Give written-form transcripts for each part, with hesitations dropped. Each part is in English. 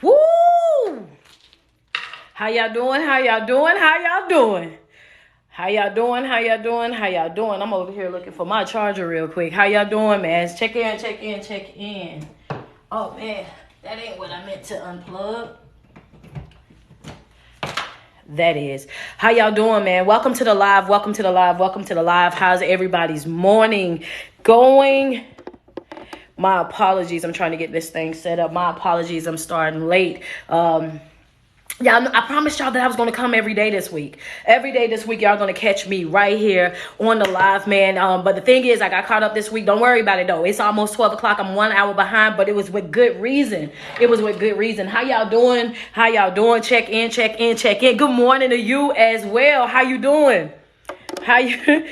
Woo! How y'all doing? How y'all doing? How y'all doing? How y'all doing? How y'all doing? How y'all doing? I'm over here looking for my charger real quick. How y'all doing, man? Check in, check in, check in. Oh, man. That ain't what I meant to unplug. That is. How y'all doing, man? Welcome to the live. Welcome to the live. Welcome to the live. How's everybody's morning going? My apologies. I'm trying to get this thing set up. My apologies. I'm starting late. Y'all, I promised y'all that I was going to come every day this week. Every day this week, y'all going to catch me right here on the live, man. But the thing is, I got caught up this week. Don't worry about it, though. It's almost 12 o'clock. I'm 1 hour behind, but it was with good reason. It was with good reason. How y'all doing? How y'all doing? Check in, check in, check in. Good morning to you as well. How you doing? How you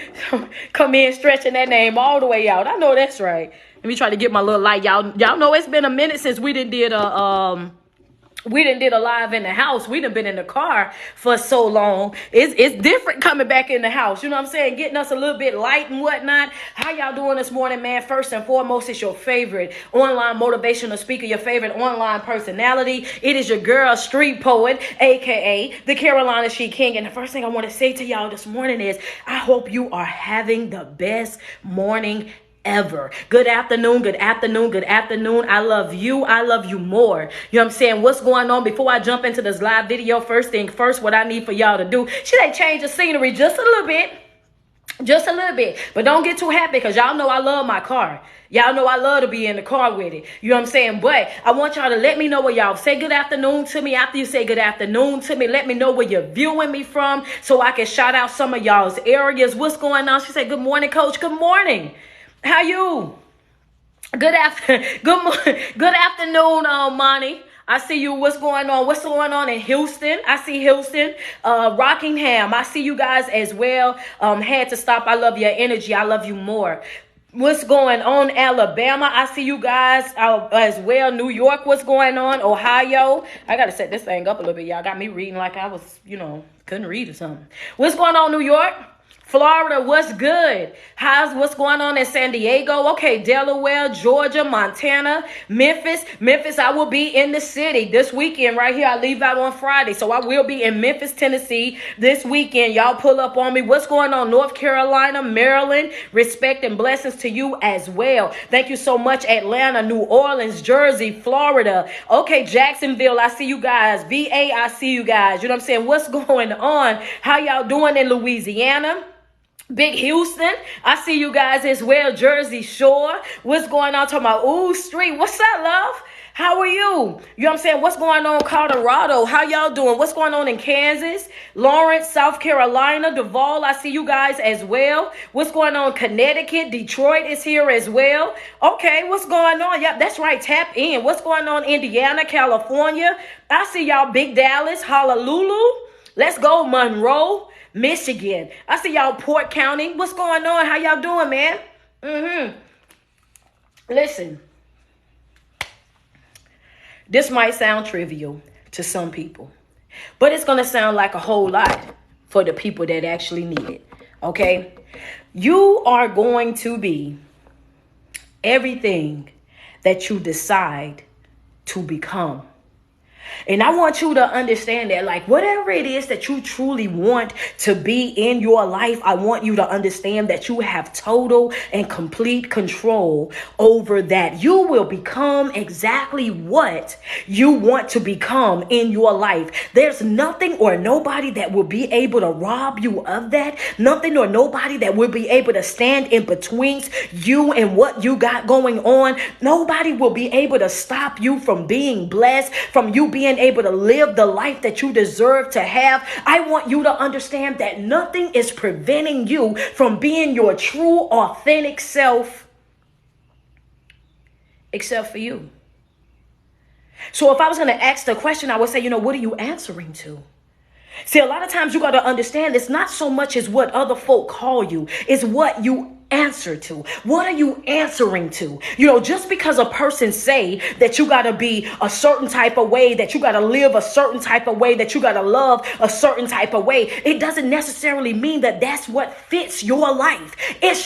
come in stretching that name all the way out? I know that's right. Let me try to get my little light. Y'all know it's been a minute since we did a live in the house. We done been in the car for so long. It's different coming back in the house. You know what I'm saying? Getting us a little bit light and whatnot. How y'all doing this morning, man? First and foremost, it's your favorite online motivational speaker, your favorite online personality. It is your girl, Street Poet, a.k.a. the Carolina She King. And the first thing I want to say to y'all this morning is I hope you are having the best morning ever. Good afternoon, good afternoon, good afternoon. I love you. I love you more. You know what I'm saying? What's going on? Before I jump into this live video, first thing first, what I need for y'all to do, should I change the scenery just a little bit? Just a little bit. But don't get too happy because y'all know I love my car. Y'all know I love to be in the car with it. You know what I'm saying? But I want y'all to let me know where y'all say good afternoon to me. After you say good afternoon to me, let me know where you're viewing me from so I can shout out some of y'all's areas. What's going on? She said, good morning, coach. Good morning. How you? Good afternoon, Monty. I see you. What's going on? What's going on in Houston? I see Houston, Rockingham. I see you guys as well. Had to stop. I love your energy. I love you more. What's going on, Alabama? I see you guys as well. New York, what's going on? Ohio. I got to set this thing up a little bit. Y'all got me reading like I was, couldn't read or something. What's going on, New York? Florida, what's good? What's going on in San Diego? Okay, Delaware, Georgia, Montana, Memphis. Memphis, I will be in the city this weekend right here. I leave out on Friday, so I will be in Memphis, Tennessee this weekend. Y'all pull up on me. What's going on? North Carolina, Maryland. Respect and blessings to you as well. Thank you so much, Atlanta, New Orleans, Jersey, Florida. Okay, Jacksonville, I see you guys. VA, I see you guys. You know what I'm saying? What's going on? How y'all doing in Louisiana? Big Houston, I see you guys as well. Jersey Shore, what's going on? Talking about Ooh Street, what's up, love? How are you? You know what I'm saying? What's going on in Colorado? How y'all doing? What's going on in Kansas? Lawrence, South Carolina, Duval, I see you guys as well. What's going on in Connecticut? Detroit is here as well. Okay, what's going on? Yep, that's right, tap in. What's going on in Indiana, California? I see y'all, Big Dallas, Honolulu. Let's go, Monroe, Michigan. I see y'all, Port County. What's going on? How y'all doing, man? Listen, this might sound trivial to some people, but it's going to sound like a whole lot for the people that actually need it, okay? You are going to be everything that you decide to become. And I want you to understand that, like, whatever it is that you truly want to be in your life, I want you to understand that you have total and complete control over that. You will become exactly what you want to become in your life. There's nothing or nobody that will be able to rob you of that. Nothing or nobody that will be able to stand in between you and what you got going on. Nobody will be able to stop you from being blessed, from you being able to live the life that you deserve to have. I want you to understand that nothing is preventing you from being your true, authentic self except for you. So if I was going to ask the question, I would say, what are you answering to? See, a lot of times you got to understand it's not so much as what other folk call you. It's what you answer to? What are you answering to? Just because a person say that you got to be a certain type of way, that you got to live a certain type of way, that you got to love a certain type of way, it doesn't necessarily mean that that's what fits your life. It's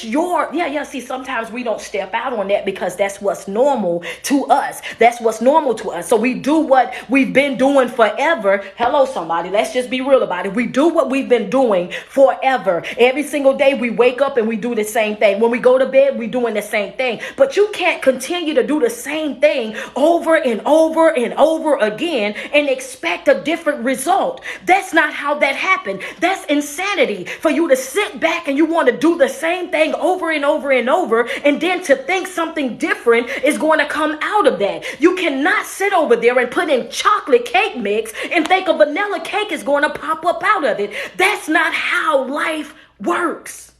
see, sometimes we don't step out on that because that's what's normal to us. That's what's normal to us. So we do what we've been doing forever. Hello, somebody. Let's just be real about it. We do what we've been doing forever. Every single day we wake up and we do the same thing. When we go to bed, we're doing the same thing. But you can't continue to do the same thing over and over and over again and expect a different result. That's not how that happened. That's insanity for you to sit back and you want to do the same thing over and over and over, and then to think something different is going to come out of that. You cannot sit over there and put in chocolate cake mix and think a vanilla cake is going to pop up out of it. That's not how life works.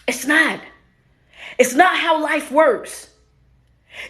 It's not. It's not how life works.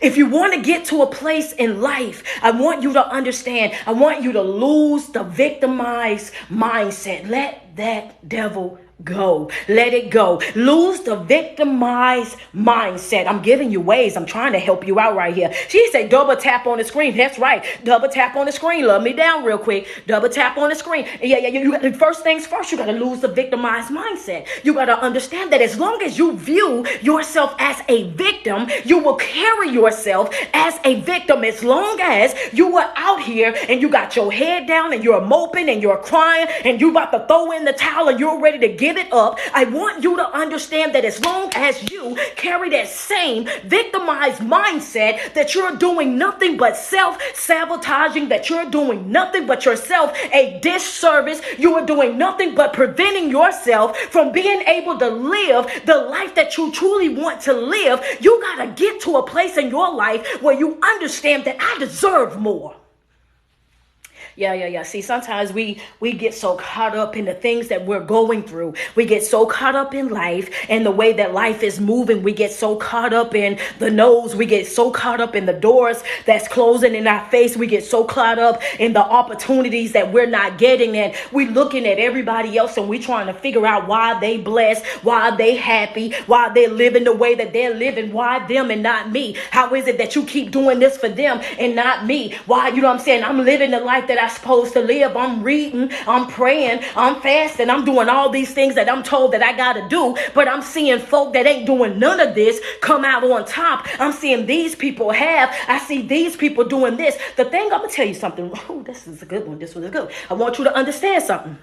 If you want to get to a place in life, I want you to understand, I want you to lose the victimized mindset. Let that devil go. Let it go. Lose the victimized mindset. I'm giving you ways. I'm trying to help you out right here. She said double tap on the screen. That's right. Double tap on the screen. Love me down real quick. Double tap on the screen. Yeah. First things first, you got to lose the victimized mindset. You got to understand that as long as you view yourself as a victim, you will carry yourself as a victim. As long as you are out here and you got your head down and you're moping and you're crying and you about to throw in the towel and you're ready to give it up, I want you to understand that as long as you carry that same victimized mindset, that you're doing nothing but self-sabotaging, that you're doing nothing but yourself a disservice, you are doing nothing but preventing yourself from being able to live the life that you truly want to live. You got to get to a place in your life where you understand that I deserve more. Yeah. See, sometimes we get so caught up in the things that we're going through. We get so caught up in life and the way that life is moving. We get so caught up in the no's. We get so caught up in the doors that's closing in our face. We get so caught up in the opportunities that we're not getting. And we looking at everybody else and we trying to figure out why they blessed, why they happy, why they're living the way that they're living, why them and not me. How is it that you keep doing this for them and not me? Why, you know what I'm saying? I'm living the life that I'm supposed to live. I'm reading, I'm praying, I'm fasting, I'm doing all these things that I'm told that I gotta do, but I'm seeing folk that ain't doing none of this come out on top. I'm seeing these people I see these people doing this. The thing, I'm gonna tell you something. Oh, this is a good one. This one is good. I want you to understand something.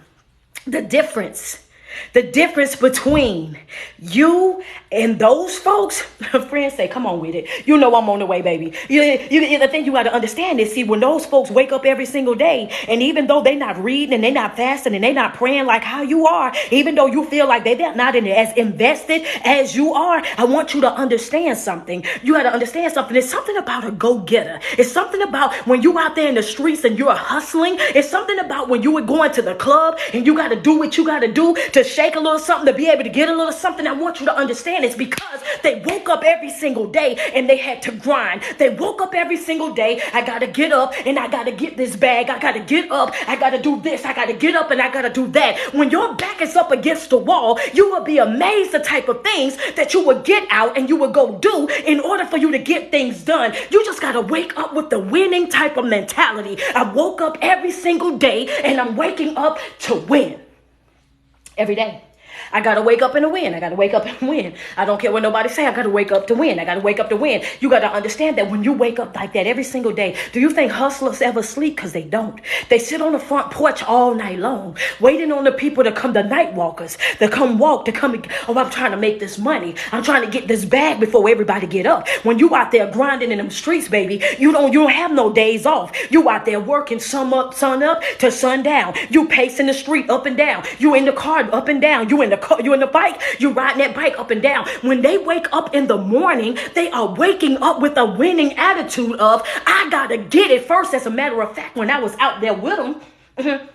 The difference between you and those folks, friends say, come on with it. You know I'm on the way, baby. The thing you got to understand is, see, when those folks wake up every single day, and even though they're not reading and they're not fasting and they're not praying like how you are, even though you feel like they're not as invested as you are, I want you to understand something. You got to understand something. It's something about a go-getter. It's something about when you out there in the streets and you're hustling. It's something about when you were going to the club and you got to do what you got to do to shake a little something, to be able to get a little something. I want you to understand it's because they woke up every single day and they had to grind. They woke up every single day. I got to get up and I got to get this bag. I got to get up. I got to do this. I got to get up and I got to do that. When your back is up against the wall, you will be amazed the type of things that you would get out and you would go do in order for you to get things done. You just got to wake up with the winning type of mentality. I woke up every single day and I'm waking up to win. Every day. I got to wake up and win. I got to wake up and win. I don't care what nobody say. I got to wake up to win. I got to wake up to win. You got to understand that when you wake up like that every single day, do you think hustlers ever sleep? Because they don't. They sit on the front porch all night long, waiting on the people to come, the night walkers, to come walk, to come. Oh, I'm trying to make this money. I'm trying to get this bag before everybody get up. When you out there grinding in them streets, baby, you don't have no days off. You out there working sun up to sundown. You pacing the street up and down. You in the car up and down. You in the bike, you riding that bike up and down. When they wake up in the morning, they are waking up with a winning attitude of, I gotta get it first. As a matter of fact, when I was out there with them,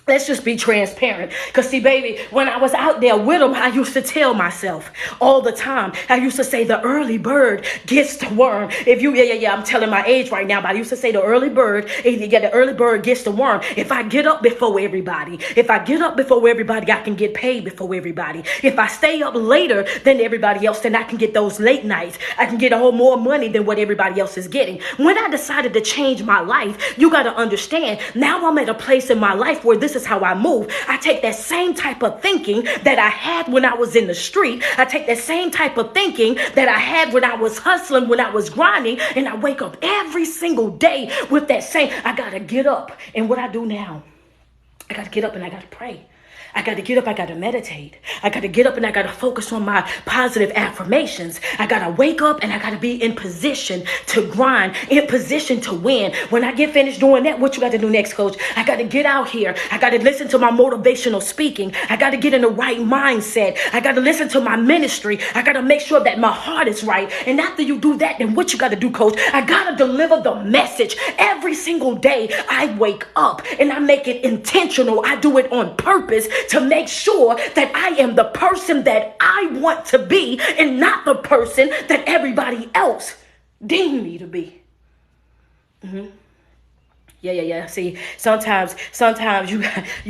Let's just be transparent. Because see, baby, when I was out there with them, I used to tell myself all the time. I used to say the early bird gets the worm. If you, I'm telling my age right now, but I used to say the early bird, the early bird gets the worm. If I get up before everybody, I can get paid before everybody. If I stay up later than everybody else, then I can get those late nights. I can get a whole more money than what everybody else is getting. When I decided to change my life, you got to understand, now I'm at a place in my life where this is how I move. I take that same type of thinking that I had when I was in the street. I take that same type of thinking that I had when I was hustling, when I was grinding, and I wake up every single day with that same, I got to get up. And what I do now, I got to get up and I got to pray. I got to get up. I got to meditate. I got to get up and I got to focus on my positive affirmations. I got to wake up and I got to be in position to grind, in position to win. When I get finished doing that, what you got to do next, coach? I got to get out here. I got to listen to my motivational speaking. I got to get in the right mindset. I got to listen to my ministry. I got to make sure that my heart is right. And after you do that, then what you got to do, coach? I got to deliver the message every single day. I wake up and I make it intentional. I do it on purpose to make sure that I am the person that I want to be and not the person that everybody else deem me to be. Yeah. See, sometimes you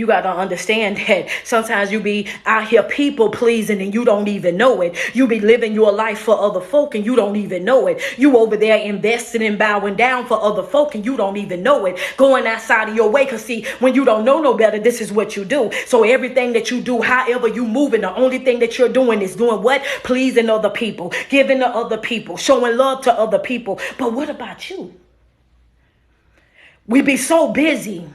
got to understand that sometimes you be out here people pleasing and you don't even know it. You be living your life for other folk and you don't even know it. You over there investing and bowing down for other folk and you don't even know it. Going outside of your way, because see, when you don't know no better, this is what you do. So everything that you do, however you moving, the only thing that you're doing is doing what? Pleasing other people, giving to other people, showing love to other people. But what about you? We be so busy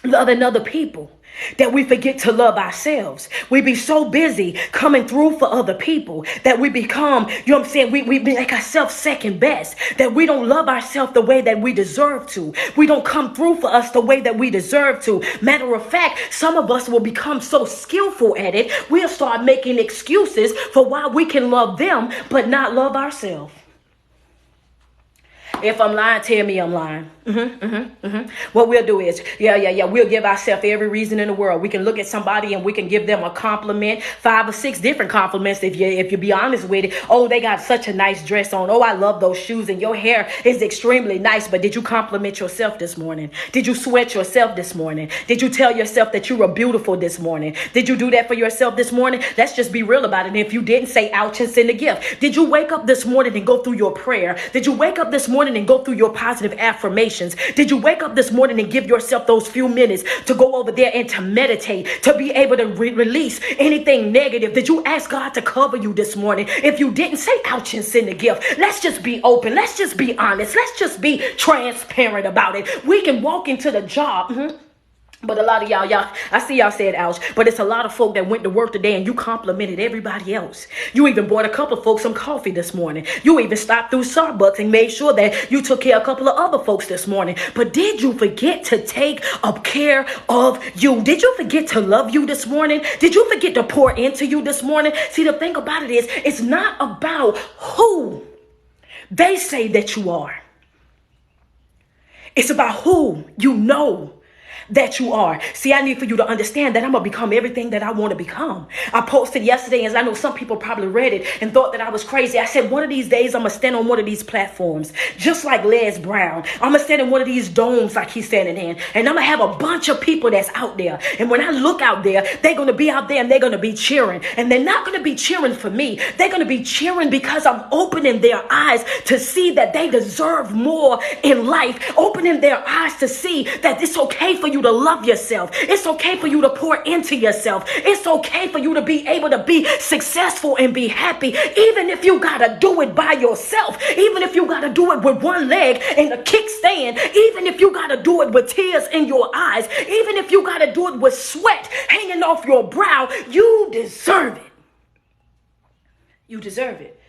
loving other people that we forget to love ourselves. We be so busy coming through for other people that we become, you know what I'm saying? We make ourselves second best, that we don't love ourselves the way that we deserve to. We don't come through for us the way that we deserve to. Matter of fact, some of us will become so skillful at it, we'll start making excuses for why we can love them but not love ourselves. If I'm lying, tell me I'm lying. What we'll do is, we'll give ourselves every reason in the world. We can look at somebody and we can give them a compliment, 5 or 6 different compliments if you be honest with it. Oh, they got such a nice dress on. Oh, I love those shoes and your hair is extremely nice. But did you compliment yourself this morning? Did you sweat yourself this morning? Did you tell yourself that you were beautiful this morning? Did you do that for yourself this morning? Let's just be real about it. And if you didn't, say ouch and send a gift. Did you wake up this morning and go through your prayer? Did you wake up this morning and go through your positive affirmations? Did you wake up this morning and give yourself those few minutes to go over there and to meditate, to be able to release anything negative? Did you ask God to cover you this morning? If you didn't, say ouch and send a gift. Let's just be open. Let's just be honest. Let's just be transparent about it. We can walk into the job. But a lot of y'all, I see y'all said ouch, but it's a lot of folk that went to work today and you complimented everybody else. You even bought a couple of folks some coffee this morning. You even stopped through Starbucks and made sure that you took care of a couple of other folks this morning. But did you forget to take up care of you? Did you forget to love you this morning? Did you forget to pour into you this morning? See, the thing about it is, it's not about who they say that you are. It's about who you know that you are. See, I need for you to understand that I'm going to become everything that I want to become. I posted yesterday, and I know some people probably read it and thought that I was crazy. I said, one of these days, I'm going to stand on one of these platforms, just like Les Brown. I'm going to stand in one of these domes like he's standing in, and I'm going to have a bunch of people that's out there. And when I look out there, they're going to be out there and they're going to be cheering. And they're not going to be cheering for me. They're going to be cheering because I'm opening their eyes to see that they deserve more in life, opening their eyes to see that it's okay for you to love yourself. It's okay for you to pour into yourself. It's okay for you to be able to be successful and be happy, even if you got to do it by yourself, even if you got to do it with one leg and a kickstand, even if you got to do it with tears in your eyes, even if you got to do it with sweat hanging off your brow. You deserve it. You deserve it.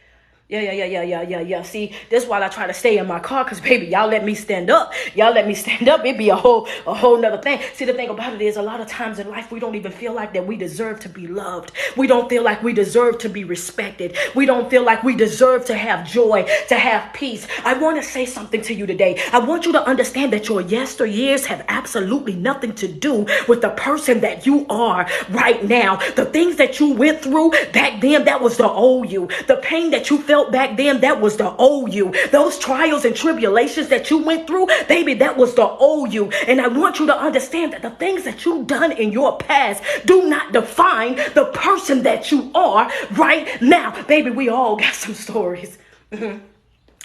Yeah. See, this is why I try to stay in my car, because baby, y'all let me stand up. Y'all let me stand up. It'd be a whole nother thing. See, the thing about it is, a lot of times in life, we don't even feel like that we deserve to be loved. We don't feel like we deserve to be respected. We don't feel like we deserve to have joy, to have peace. I want to say something to you today. I want you to understand that your yesteryears have absolutely nothing to do with the person that you are right now. The things that you went through back then, that was the old you. The pain that you felt back then, that was the old you. Those trials and tribulations that you went through, baby, that was the old you. And I want you to understand that the things that you've done in your past do not define the person that you are right now. Baby, we all got some stories.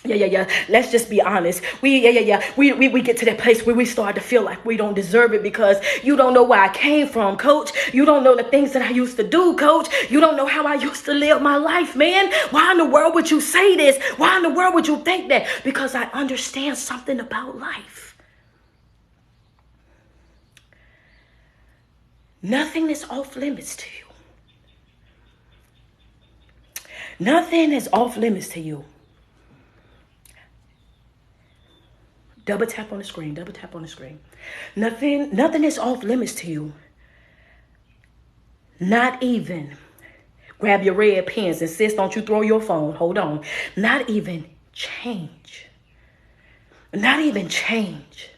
Yeah. Let's just be honest. We get to that place where we start to feel like we don't deserve it, because you don't know where I came from, coach. You don't know the things that I used to do, coach. You don't know how I used to live my life, man. Why in the world would you say this? Why in the world would you think that? Because I understand something about life. Nothing is off limits to you. Nothing is off limits to you. Double tap on the screen. Double tap on the screen. Nothing is off limits to you. Not even. Grab your red pens and sis, don't you throw your phone. Hold on. Not even change. Not even change.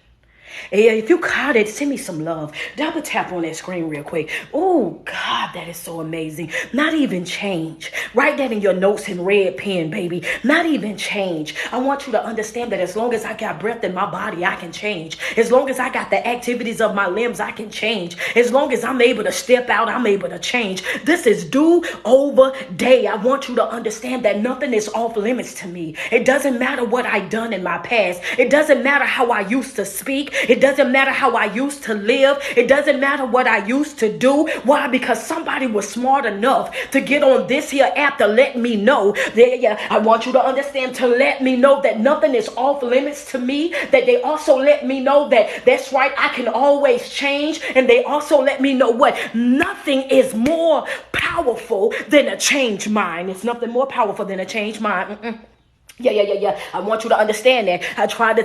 If you caught it, send me some love. Double tap on that screen real quick. Oh, God, that is so amazing. Not even change. Write that in your notes in red pen, baby. Not even change. I want you to understand that as long as I got breath in my body, I can change. As long as I got the activities of my limbs, I can change. As long as I'm able to step out, I'm able to change. This is do-over day. I want you to understand that nothing is off limits to me. It doesn't matter what I've done in my past. It doesn't matter how I used to speak. It doesn't matter how I used to live. It doesn't matter what I used to do. Why? Because somebody was smart enough to get on this here app to let me know. I want you to understand, to let me know that nothing is off limits to me. That they also let me know that that's right, I can always change. And they also let me know what? Nothing is more powerful than a changed mind. It's nothing more powerful than a changed mind. Yeah. I want you to understand that. I try to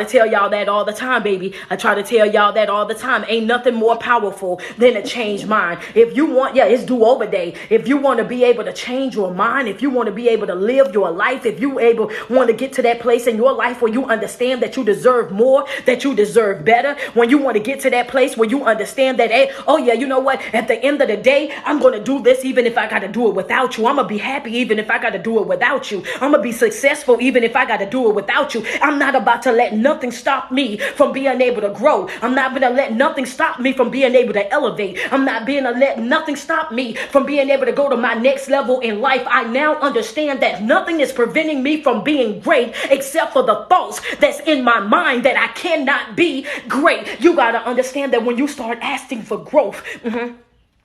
tell y'all that all the time, baby. I try to tell y'all that all the time. Ain't nothing more powerful than a changed mind. If you want, it's do-over day. If you want to be able to change your mind, if you want to be able to live your life, if you want to get to that place in your life where you understand that you deserve more, that you deserve better, when you want to get to that place where you understand that, hey, you know what? At the end of the day, I'm going to do this even if I got to do it without you. I'm going to be happy even if I got to do it without you. I'm going to be successful even if I got to do it without you. I'm not about to let nothing stop me from being able to grow. I'm not going to let nothing stop me from being able to elevate. I'm not going to let nothing stop me from being able to go to my next level in life. I now understand that nothing is preventing me from being great except for the thoughts that's in my mind that I cannot be great. You got to understand that when you start asking for growth,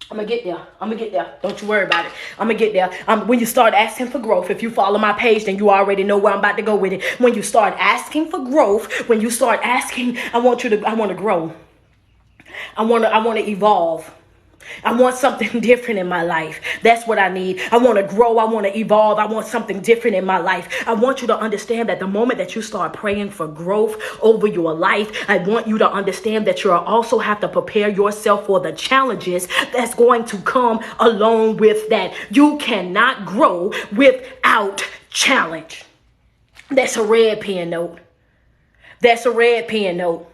I'm going to get there. Don't you worry about it. I'm going to get there. When you start asking for growth, if you follow my page, then you already know where I'm about to go with it. When you start asking for growth, when you start asking, I want to grow. I want to evolve. I want something different in my life. That's what I need. I want to grow. I want to evolve. I want something different in my life. I want you to understand that the moment that you start praying for growth over your life, I want you to understand that you also have to prepare yourself for the challenges that's going to come along with that. You cannot grow without challenge. That's a red pen note. That's a red pen note.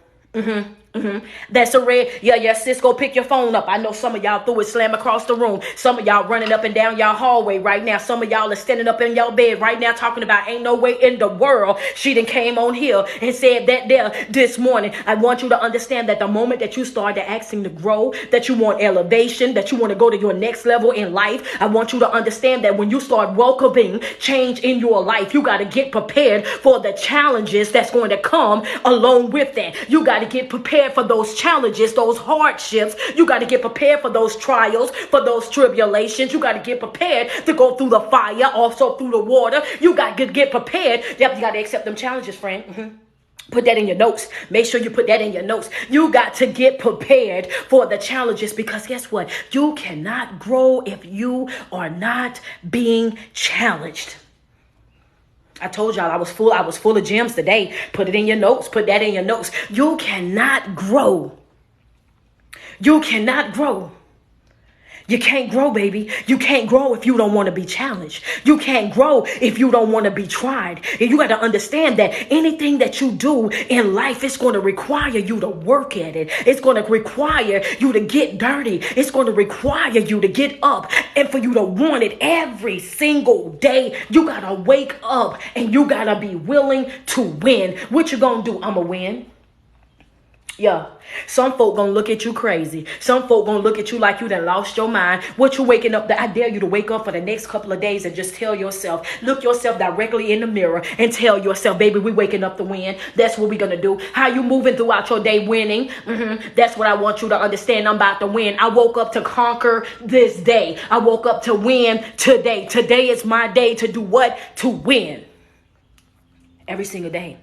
That's a red. Yeah, sis, go pick your phone up. I know some of y'all threw it slam across the room. Some of y'all running up and down y'all hallway right now. Some of y'all are standing up in your bed right now talking about ain't no way in the world she done came on here and said that there this morning. I want you to understand that the moment that you start asking to grow, that you want elevation, that you want to go to your next level in life, I want you to understand that when you start welcoming change in your life, you got to get prepared for the challenges that's going to come along with that. You got to get prepared for those challenges, those hardships. You got to get prepared for those trials, for those tribulations. You got to get prepared to go through the fire, also through the water. You got to get prepared. Yep, you got to accept them challenges, friend. Put that in your notes. Make sure you put that in your notes. You got to get prepared for the challenges, because guess what? You cannot grow if you are not being challenged. I told y'all I was full of gems today. Put it in your notes. Put that in your notes. You cannot grow. You cannot grow. You can't grow, baby. You can't grow if you don't want to be challenged. You can't grow if you don't want to be tried. And you got to understand that anything that you do in life is going to require you to work at it. It's going to require you to get dirty. It's going to require you to get up and for you to want it every single day. You got to wake up and you got to be willing to win. What you going to do? I'm going to win. Yeah, some folk gonna look at you crazy. Some folk gonna look at you like you done lost your mind. What you waking up, I dare you to wake up for the next couple of days and just tell yourself, look yourself directly in the mirror and tell yourself, baby, we waking up to win. That's what we gonna do. How you moving throughout your day winning? That's what I want you to understand. I'm about to win. I woke up to conquer this day. I woke up to win today. Today is my day to do what? To win. Every single day.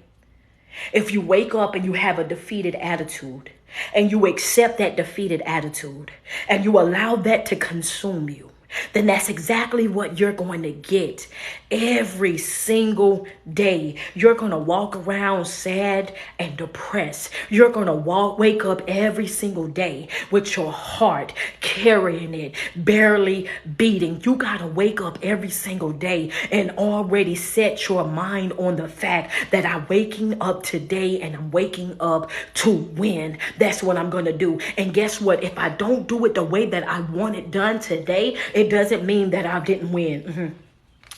If you wake up and you have a defeated attitude and you accept that defeated attitude and you allow that to consume you, then that's exactly what you're going to get every single day. You're going to walk around sad and depressed. You're going to wake up every single day with your heart carrying it, barely beating. You got to wake up every single day and already set your mind on the fact that I'm waking up today and I'm waking up to win. That's what I'm going to do. And guess what? If I don't do it the way that I want it done today, it doesn't mean that I didn't win.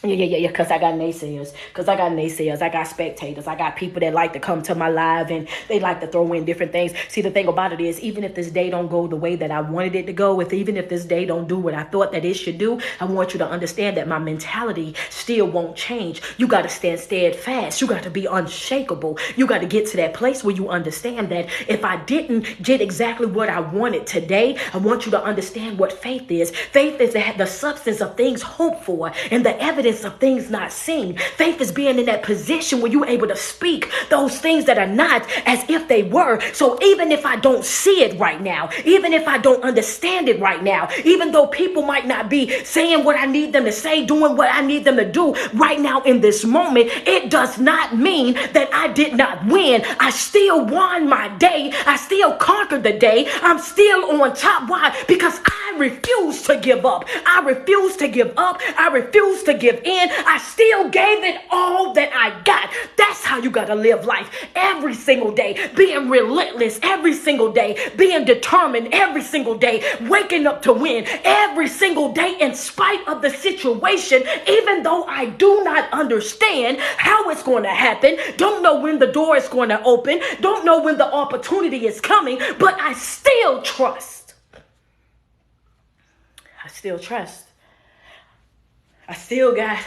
Yeah. Because I got naysayers. I got spectators. I got people that like to come to my live and they like to throw in different things. See, the thing about it is, even if this day don't go the way that I wanted it to go, even if this day don't do what I thought that it should do, I want you to understand that my mentality still won't change. You got to stand steadfast. You got to be unshakable. You got to get to that place where you understand that if I didn't get exactly what I wanted today, I want you to understand what faith is. Faith is the substance of things hoped for and the evidence of things not seen. Faith is being in that position where you're able to speak those things that are not as if they were. So even if I don't see it right now, even if I don't understand it right now, even though people might not be saying what I need them to say, doing what I need them to do right now in this moment, it does not mean that I did not win. I still won my day. I still conquered the day. I'm still on top. Why? Because I refuse to give up. I refuse to give up. I refuse to give in. I still gave it all that I got. That's how you got to live life every single day, being relentless every single day, being determined every single day, waking up to win every single day in spite of the situation, even though I do not understand how it's going to happen, don't know when the door is going to open, don't know when the opportunity is coming, but I still trust. I still trust. I still got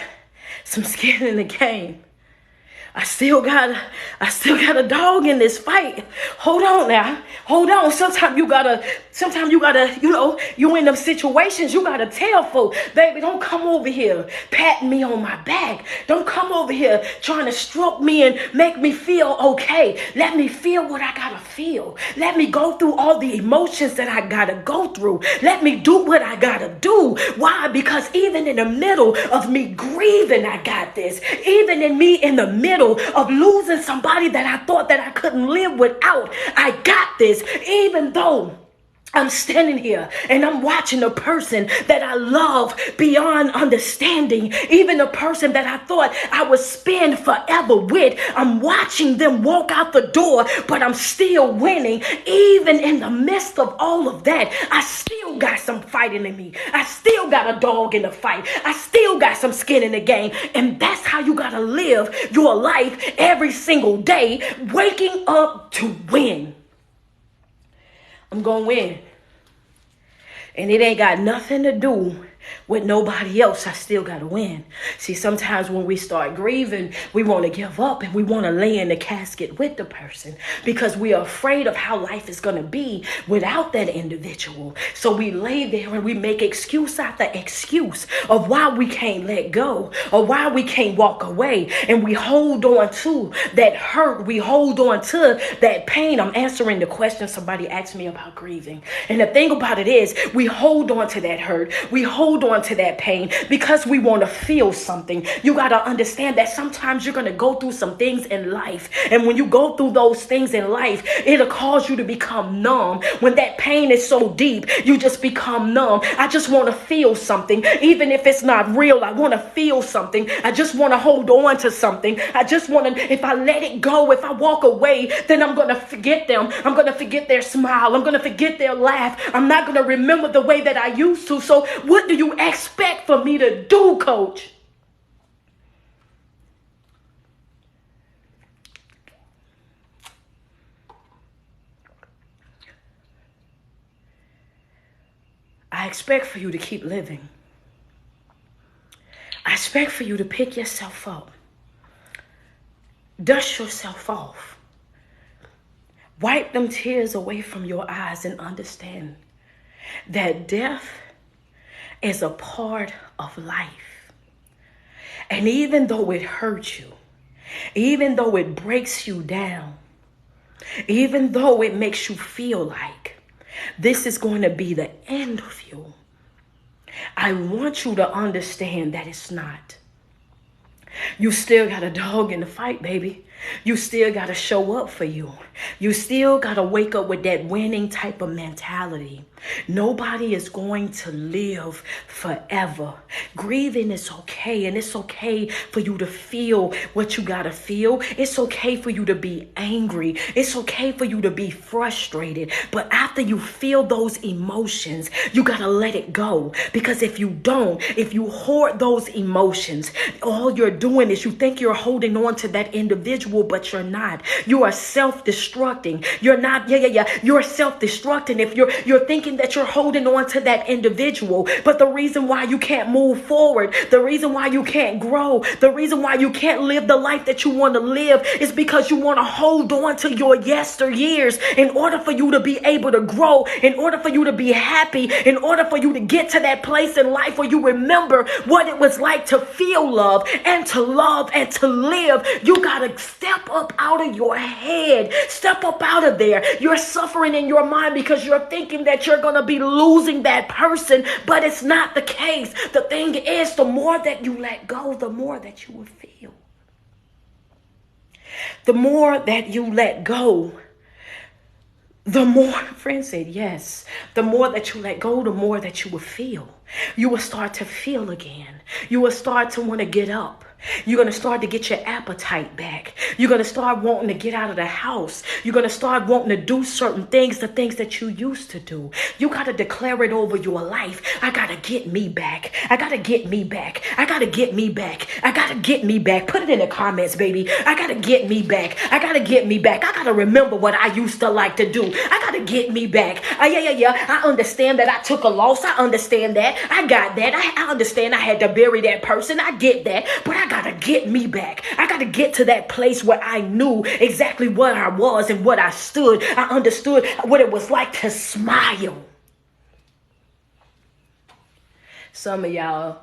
some skin in the game. I still got a dog in this fight. Hold on now. Hold on. Sometimes you gotta, you in them situations, you gotta tell folks, baby, don't come over here patting me on my back. Don't come over here trying to stroke me and make me feel okay. Let me feel what I gotta feel. Let me go through all the emotions that I gotta go through. Let me do what I gotta do. Why? Because even in the middle of me grieving, I got this. Even in me in the middle of losing somebody that I thought that I couldn't live without, I got this. Even though I'm standing here and I'm watching a person that I love beyond understanding, even a person that I thought I would spend forever with, I'm watching them walk out the door, but I'm still winning. Even in the midst of all of that, I still got some fighting in me. I still got a dog in the fight. I still got some skin in the game. And that's how you got to live your life every single day, waking up to win. I'm going to win. And it ain't got nothing to do with nobody else. I still got to win. See, sometimes when we start grieving, we want to give up and we want to lay in the casket with the person because we are afraid of how life is going to be without that individual. So we lay there and we make excuse after excuse of why we can't let go or why we can't walk away. And we hold on to that hurt. We hold on to that pain. I'm answering the question somebody asked me about grieving. And the thing about it is we hold on to that hurt. We hold hold on to that pain because we want to feel something. You got to understand that sometimes you're going to go through some things in life. And when you go through those things in life, it'll cause you to become numb. When that pain is so deep, you just become numb. I just want to feel something. Even if it's not real, I want to feel something. I just want to hold on to something. I just want to, if I let it go, if I walk away, then I'm going to forget them. I'm going to forget their smile. I'm going to forget their laugh. I'm not going to remember the way that I used to. So what do you expect for me to do, coach? I expect for you to keep living. I expect for you to pick yourself up. Dust yourself off. Wipe them tears away from your eyes and understand that death is a part of life. And even though it hurts you, even though it breaks you down, even though it makes you feel like this is going to be the end of you, I want you to understand that it's not. You still got a dog in the fight, baby. You still got to show up for you. You still got to wake up with that winning type of mentality. Nobody is going to live forever. Grieving is okay, and it's okay for you to feel what you got to feel. It's okay for you to be angry. It's okay for you to be frustrated. But after you feel those emotions, you got to let it go. Because if you don't, if you hoard those emotions, all you're doing is you think you're holding on to that individual, but you're not. You are self-destructing. You're not, you're self-destructing if you're thinking that you're holding on to that individual. But the reason why you can't move forward, the reason why you can't grow, the reason why you can't live the life that you want to live is because you want to hold on to your yesteryears in order for you to be able to grow, in order for you to be happy, in order for you to get to that place in life where you remember what it was like to feel love and to love and to live. You got to step up out of your head. Step up out of there. You're suffering in your mind because you're thinking that you're going to be losing that person, but it's not the case. The thing is, the more that you let go, the more that you will feel. The more that you let go, the more, friend said yes, the more that you let go, the more that you will feel. You will start to feel again. You will start to want to get up. You're going to start to get your appetite back. You're going to start wanting to get out of the house. You're going to start wanting to do certain things, the things that you used to do. You got to declare it over your life. I got to get me back. I got to get me back. I got to get me back. I got to get me back. Put it in the comments, baby. I got to get me back. I got to get me back. I got to remember what I used to like to do. I got to get me back. I understand that I took a loss. I understand that. I got that. I understand I had to bury that person. I get that. But I got to get me back. I got to get to that place where I knew exactly what I was and what I stood. I understood what it was like to smile. Some of y'all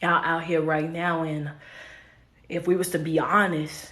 out here right now, and if we was to be honest,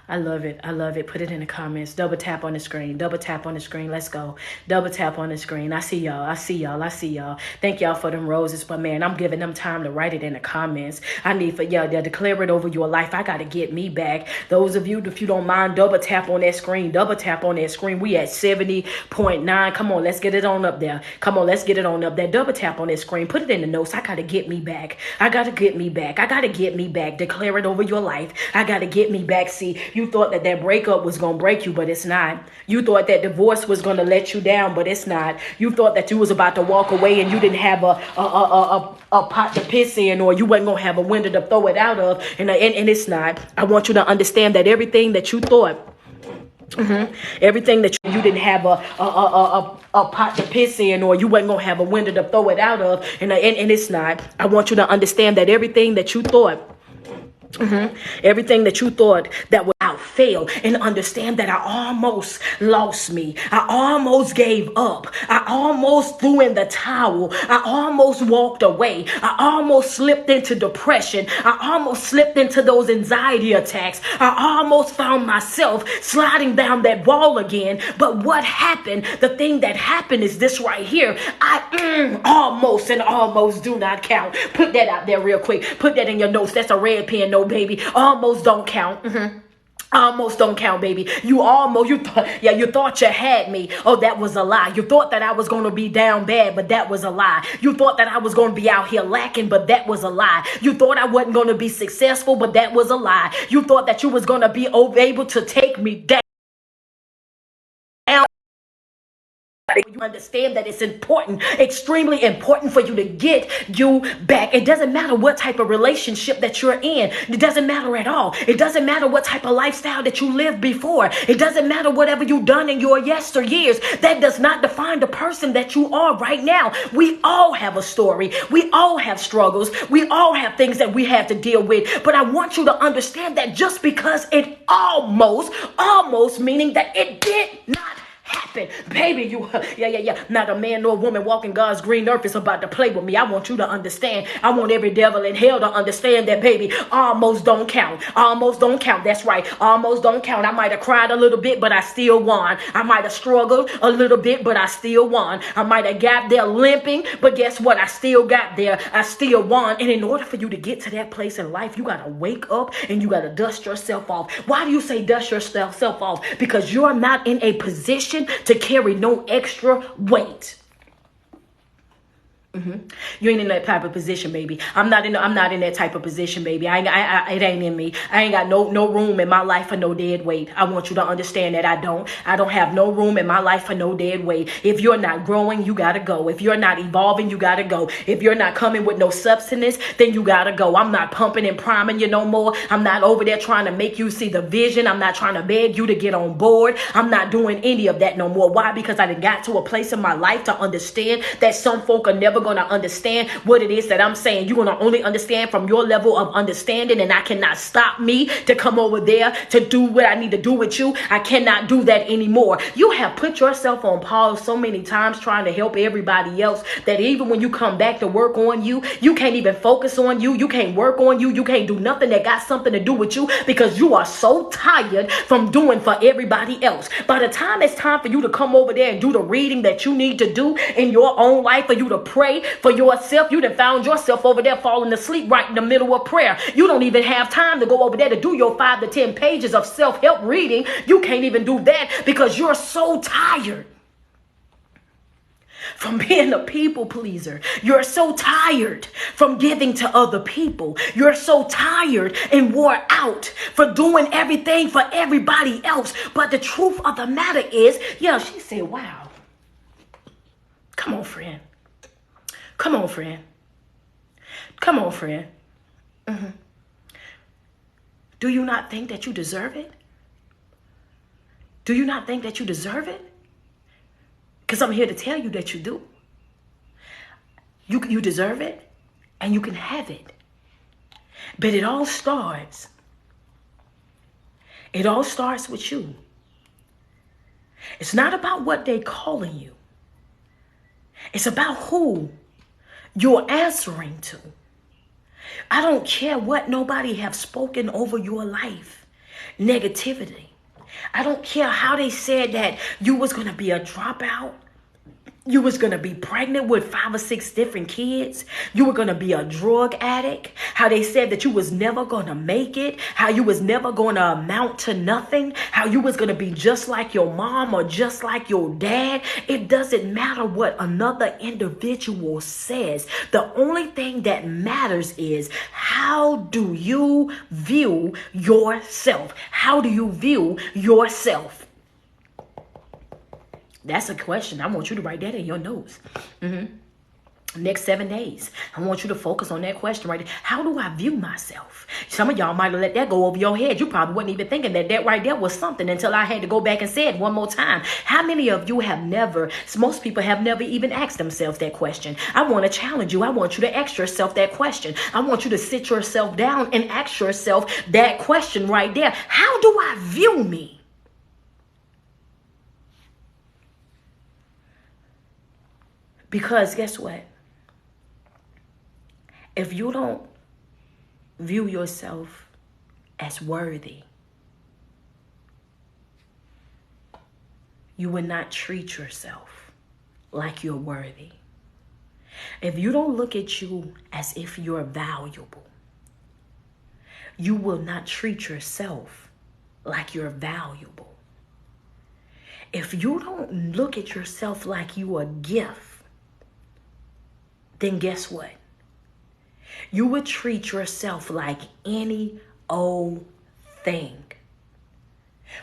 I love it. I love it. Put it in the comments. Double tap on the screen. Double tap on the screen. Let's go. Double tap on the screen. I see y'all. I see y'all. I see y'all. Thank y'all for them roses. But man, I'm giving them time to write it in the comments. I need for y'all to declare it over your life. I got to get me back. Those of you, if you don't mind, double tap on that screen. Double tap on that screen. We at 70.9. Come on. Let's get it on up there. Come on. Let's get it on up there. Double tap on that screen. Put it in the notes. I got to get me back. I got to get me back. I got to get me back. Declare it over your life. I got to get me back. See, you thought that breakup was going to break you, but it's not. You thought that divorce was going to let you down, but it's not. You thought that you was about to walk away and you didn't have a pot to piss in, or you wasn't going to have a window to throw it out of, and it's not. I want you to understand that everything that you thought, everything that you didn't have a pot to piss in, or you wasn't going to have a window to throw it out of, and it's not. I want you to understand that everything that you thought, everything that you thought that was out. fail and understand that I almost lost me. I almost gave up. I almost threw in the towel. I almost walked away. I almost slipped into depression. I almost slipped into those anxiety attacks. I almost found myself sliding down that wall again. But what happened? The thing that happened is this right here. I almost and almost do not count. Put that out there real quick. Put that in your notes. That's a red pen, no baby. Almost don't count. Almost don't count, baby. You thought you had me. Oh, that was a lie. You thought that I was going to be down bad, but that was a lie. You thought that I was going to be out here lacking, but that was a lie. You thought I wasn't going to be successful, but that was a lie. You thought that you was going to be able to take me down. You understand that it's important, extremely important for you to get you back. It doesn't matter what type of relationship that you're in. It doesn't matter at all. It doesn't matter what type of lifestyle that you lived before. It doesn't matter whatever you've done in your yesteryears. That does not define the person that you are right now. We all have a story. We all have struggles. We all have things that we have to deal with. But I want you to understand that just because it almost meaning that it did not happen. Baby, not a man nor a woman walking God's green earth is about to play with me. I want you to understand. I want every devil in hell to understand that, baby, almost don't count. Almost don't count. That's right. Almost don't count. I might have cried a little bit, but I still won. I might have struggled a little bit, but I still won. I might have got there limping, but guess what? I still got there. I still won. And in order for you to get to that place in life, you got to wake up and you got to dust yourself off. Why do you say dust yourself off? Because you're not in a position to carry no extra weight. You ain't in that type of position, baby. I'm not in that type of position, baby. It ain't in me. I ain't got no room in my life for no dead weight. I want you to understand that I don't have no room in my life for no dead weight. If you're not growing, you gotta go. If you're not evolving, you gotta go. If you're not coming with no substance, then you gotta go. I'm not pumping and priming you no more. I'm not over there trying to make you see the vision. I'm not trying to beg you to get on board. I'm not doing any of that no more. Why? Because I done got to a place in my life to understand that some folk are never going to understand what it is that I'm saying. You're going to only understand from your level of understanding, and I cannot stop me to come over there to do what I need to do with you. I cannot do that anymore. You have put yourself on pause so many times trying to help everybody else that even when you come back to work on you, you can't even focus on you. You can't work on you. You can't do nothing that got something to do with you because you are so tired from doing for everybody else. By the time it's time for you to come over there and do the reading that you need to do in your own life, for you to pray for yourself, you done found yourself over there falling asleep right in the middle of prayer. You don't even have time to go over there to do your 5 to 10 pages of self-help reading. You can't even do that because you're so tired from being a people pleaser. You're so tired from giving to other people. You're so tired and wore out for doing everything for everybody else. But the truth of the matter is, she said, wow. Come on, friend. Come on, friend. Come on, friend. Do you not think that you deserve it? Do you not think that you deserve it? Because I'm here to tell you that you do. You deserve it and you can have it. But it all starts with you. It's not about what they're calling you. It's about who you're answering to. I don't care what nobody have spoken over your life. Negativity. I don't care how they said that you was going to be a dropout. You was going to be pregnant with 5 or 6 different kids. You were going to be a drug addict. How they said that you was never going to make it. How you was never going to amount to nothing. How you was going to be just like your mom or just like your dad. It doesn't matter what another individual says. The only thing that matters is how do you view yourself? How do you view yourself? That's a question. I want you to write that in your notes. Next 7 days, I want you to focus on that question right there. How do I view myself? Some of y'all might have let that go over your head. You probably wasn't even thinking that that right there was something until I had to go back and say it one more time. How many of you have never, most people have never even asked themselves that question? I want to challenge you. I want you to ask yourself that question. I want you to sit yourself down and ask yourself that question right there. How do I view me? Because guess what? If you don't view yourself as worthy, you will not treat yourself like you're worthy. If you don't look at you as if you're valuable, you will not treat yourself like you're valuable. If you don't look at yourself like you are a gift, then guess what? You would treat yourself like any old thing.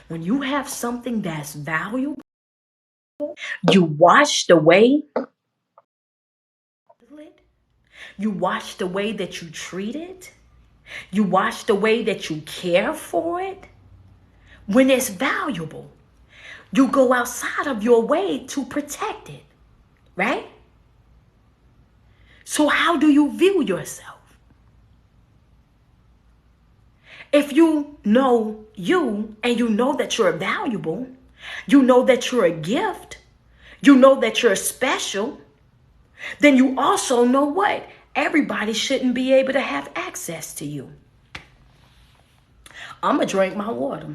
When you have something that's valuable, you watch the way that you treat it. You watch the way that you care for it. When it's valuable, you go outside of your way to protect it, right? So how do you view yourself? If you know you and you know that you're valuable, you know that you're a gift, you know that you're special, then you also know what? Everybody shouldn't be able to have access to you. I'm going to drink my water.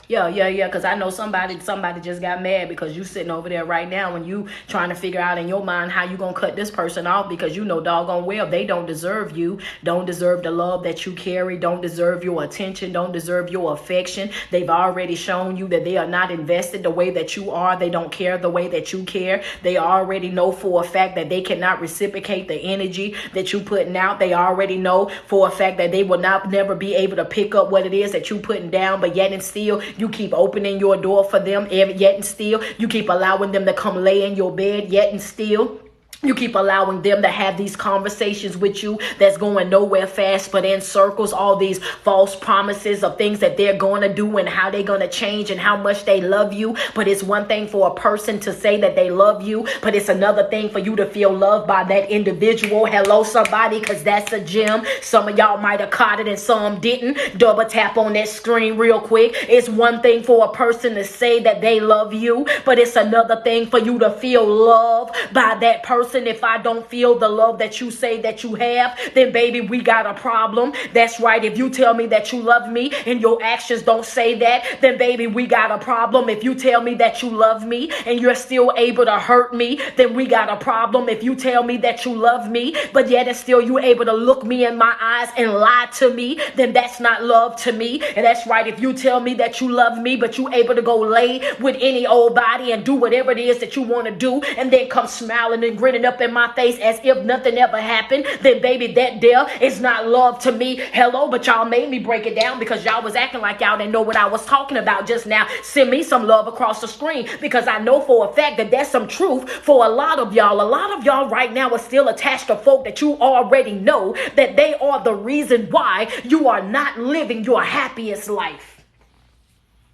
Yeah, because I know somebody just got mad because you sitting over there right now and you trying to figure out in your mind how you going to cut this person off because you know doggone well they don't deserve you, don't deserve the love that you carry, don't deserve your attention, don't deserve your affection. They've already shown you that they are not invested the way that you are. They don't care the way that you care. They already know for a fact that they cannot reciprocate the energy that you putting out. They already know for a fact that they will never be able to pick up what it is that you putting down, but yet and still you keep opening your door for them, yet and still you keep allowing them to come lay in your bed, yet and still you keep allowing them to have these conversations with you that's going nowhere fast but in circles, all these false promises of things that they're going to do and how they're going to change and how much they love you. But it's one thing for a person to say that they love you, but it's another thing for you to feel loved by that individual. Hello, somebody, because that's a gem. Some of y'all might have caught it and some didn't. Double tap on that screen real quick. It's one thing for a person to say that they love you, but it's another thing for you to feel loved by that person. If I don't feel the love that you say that you have, then baby, we got a problem. That's right. If you tell me that you love me and your actions don't say that, then baby, we got a problem. If you tell me that you love me and you're still able to hurt me, then we got a problem. If you tell me that you love me, but yet and still you able to look me in my eyes and lie to me, then that's not love to me. And that's right. If you tell me that you love me, but you able to go lay with any old body and do whatever it is that you want to do, and then come smiling and grinning up in my face as if nothing ever happened, then baby, that there is not love to me. Hello, but y'all made me break it down because y'all was acting like y'all didn't know what I was talking about just now. Send me some love across the screen because I know for a fact that there's some truth for a lot of y'all. A lot of y'all right now are still attached to folk that you already know that they are the reason why you are not living your happiest life.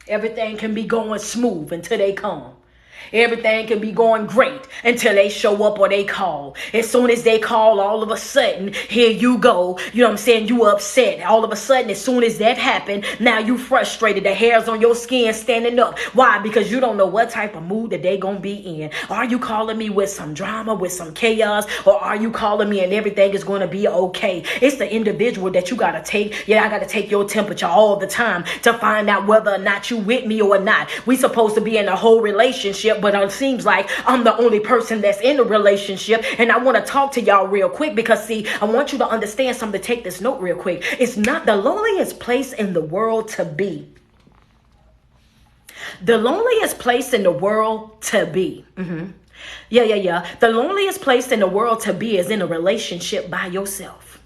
Everything can be going smooth until they come. Everything can be going great until they show up or they call. As soon as they call, all of a sudden, here you go. You know what I'm saying? You upset. All of a sudden, as soon as that happened, now you frustrated. The hairs on your skin standing up. Why? Because you don't know what type of mood that they gonna be in. Are you calling me with some drama, with some chaos? Or are you calling me and everything is going to be okay? It's the individual that you got to take. Yeah, I got to take your temperature all the time to find out whether or not you with me or not. We supposed to be in a whole relationship, but it seems like I'm the only person that's in a relationship. And I want to talk to y'all real quick because, see, I want you to understand something. Take this note real quick. It's not the loneliest place in the world to be. The loneliest place in the world to be. Yeah. The loneliest place in the world to be is in a relationship by yourself.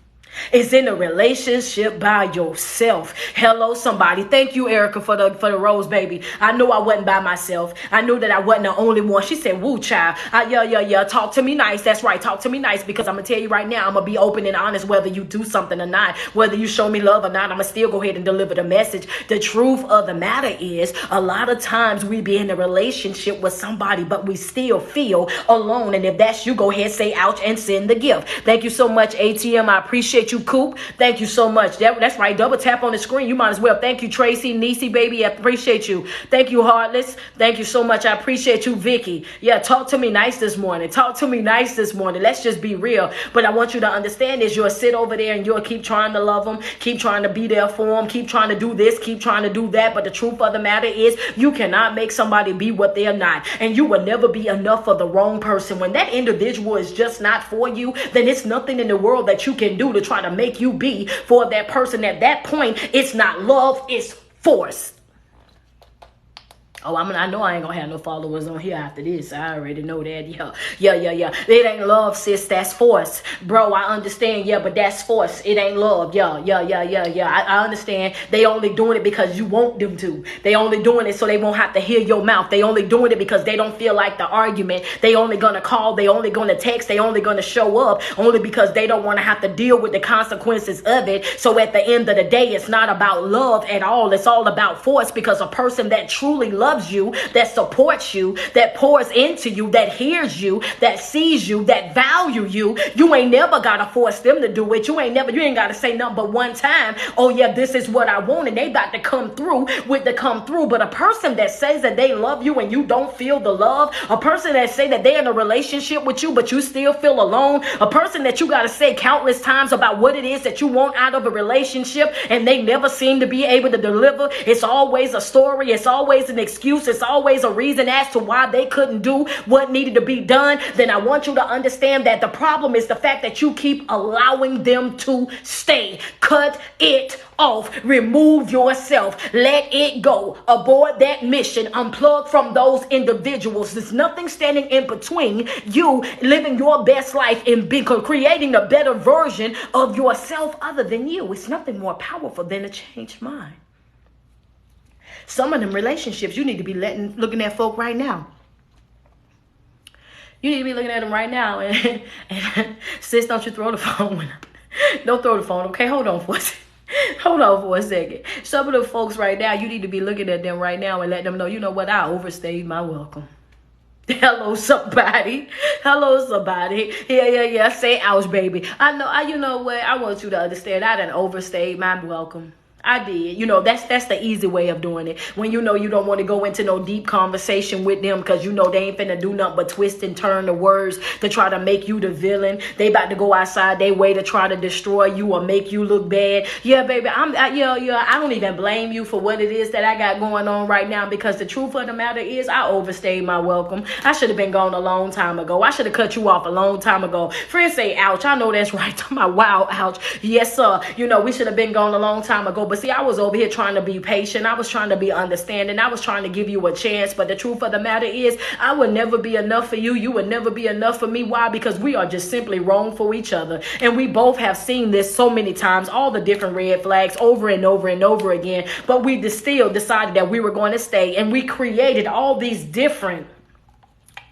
is in a relationship by yourself. Hello, somebody. Thank you, Erica, for the rose, baby. I knew I wasn't by myself. I knew that I wasn't the only one. She said, woo, child. Yeah. Talk to me nice. That's right. Talk to me nice, because I'm going to tell you right now, I'm going to be open and honest whether you do something or not, whether you show me love or not. I'm going to still go ahead and deliver the message. The truth of the matter is, a lot of times we be in a relationship with somebody, but we still feel alone. And if that's you, go ahead, say ouch and send the gift. Thank you so much, ATM. I appreciate you, Coop. Thank you so much. That's right. Double tap on the screen. You might as well. Thank you, Tracy, Niecy, baby. I appreciate you. Thank you, Heartless. Thank you so much. I appreciate you, Vicky. Yeah, talk to me nice this morning. Talk to me nice this morning. Let's just be real. But I want you to understand is you'll sit over there and you'll keep trying to love them, keep trying to be there for them, keep trying to do this, keep trying to do that. But the truth of the matter is, you cannot make somebody be what they're not. And you will never be enough for the wrong person. When that individual is just not for you, then it's nothing in the world that you can do to try to make you be for that person. At that point, it's not love, it's force. Oh, I know I ain't gonna have no followers on here after this. I already know that. Yeah. It ain't love, sis. That's force. Bro, I understand. Yeah, but that's force. It ain't love. Yeah. I understand. They only doing it because you want them to. They only doing it so they won't have to hear your mouth. They only doing it because they don't feel like the argument. They only gonna call. They only gonna text. They only gonna show up only because they don't want to have to deal with the consequences of it. So at the end of the day, it's not about love at all. It's all about force, because a person that truly loves you, that supports you, that pours into you, that hears you, that sees you, that value you, you ain't never gotta force them to do it. You ain't gotta say nothing but one time, oh yeah, this is what I want, and they about to come through with the come through. But a person that says that they love you and you don't feel the love, a person that say that they're in a relationship with you but you still feel alone, a person that you gotta say countless times about what it is that you want out of a relationship and they never seem to be able to deliver. It's always a story. It's always an excuse. It's always a reason as to why they couldn't do what needed to be done. Then I want you to understand that the problem is the fact that you keep allowing them to stay. Cut it off. Remove yourself. Let it go. Abort that mission. Unplug from those individuals. There's nothing standing in between you living your best life and creating a better version of yourself other than you. It's nothing more powerful than a changed mind. Some of them relationships, you need to be looking at folk right now. You need to be looking at them right now. And sis, don't you throw the phone. Don't throw the phone, okay? Hold on for a second. Some of the folks right now, you need to be looking at them right now and let them know, you know what? I overstayed my welcome. Hello, somebody. Yeah. Say ouch, baby. I know. You know what? I want you to understand. I done overstayed my welcome. I did. You know, that's the easy way of doing it. When you know you don't want to go into no deep conversation with them because you know they ain't finna do nothing but twist and turn the words to try to make you the villain. They about to go outside their way to try to destroy you or make you look bad. Yeah, baby, I don't even blame you for what it is that I got going on right now, because the truth of the matter is I overstayed my welcome. I should have been gone a long time ago. I should have cut you off a long time ago. Friends say ouch. I know that's right. I'm like, wow, ouch. Yes, sir. You know, we should have been gone a long time ago. But see, I was over here trying to be patient. I was trying to be understanding. I was trying to give you a chance. But the truth of the matter is, I would never be enough for you. You would never be enough for me. Why? Because we are just simply wrong for each other. And we both have seen this so many times, all the different red flags over and over and over again. But we still decided that we were going to stay. And we created all these different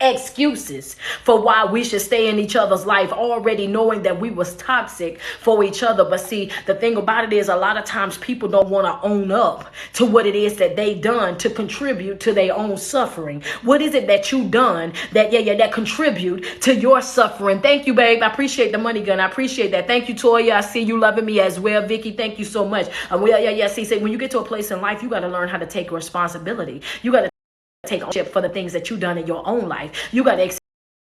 excuses for why we should stay in each other's life, already knowing that we was toxic for each other. But see, the thing about it is, a lot of times people don't want to own up to what it is that they done to contribute to their own suffering. What is it that you done that contribute to your suffering? Thank you, babe. I appreciate the money gun. I appreciate that. Thank you, Toya. I see you loving me as well. Vicky, thank you so much. See, when you get to a place in life, you got to learn how to take responsibility. You got to take ownership for the things that you've done in your own life. You got to accept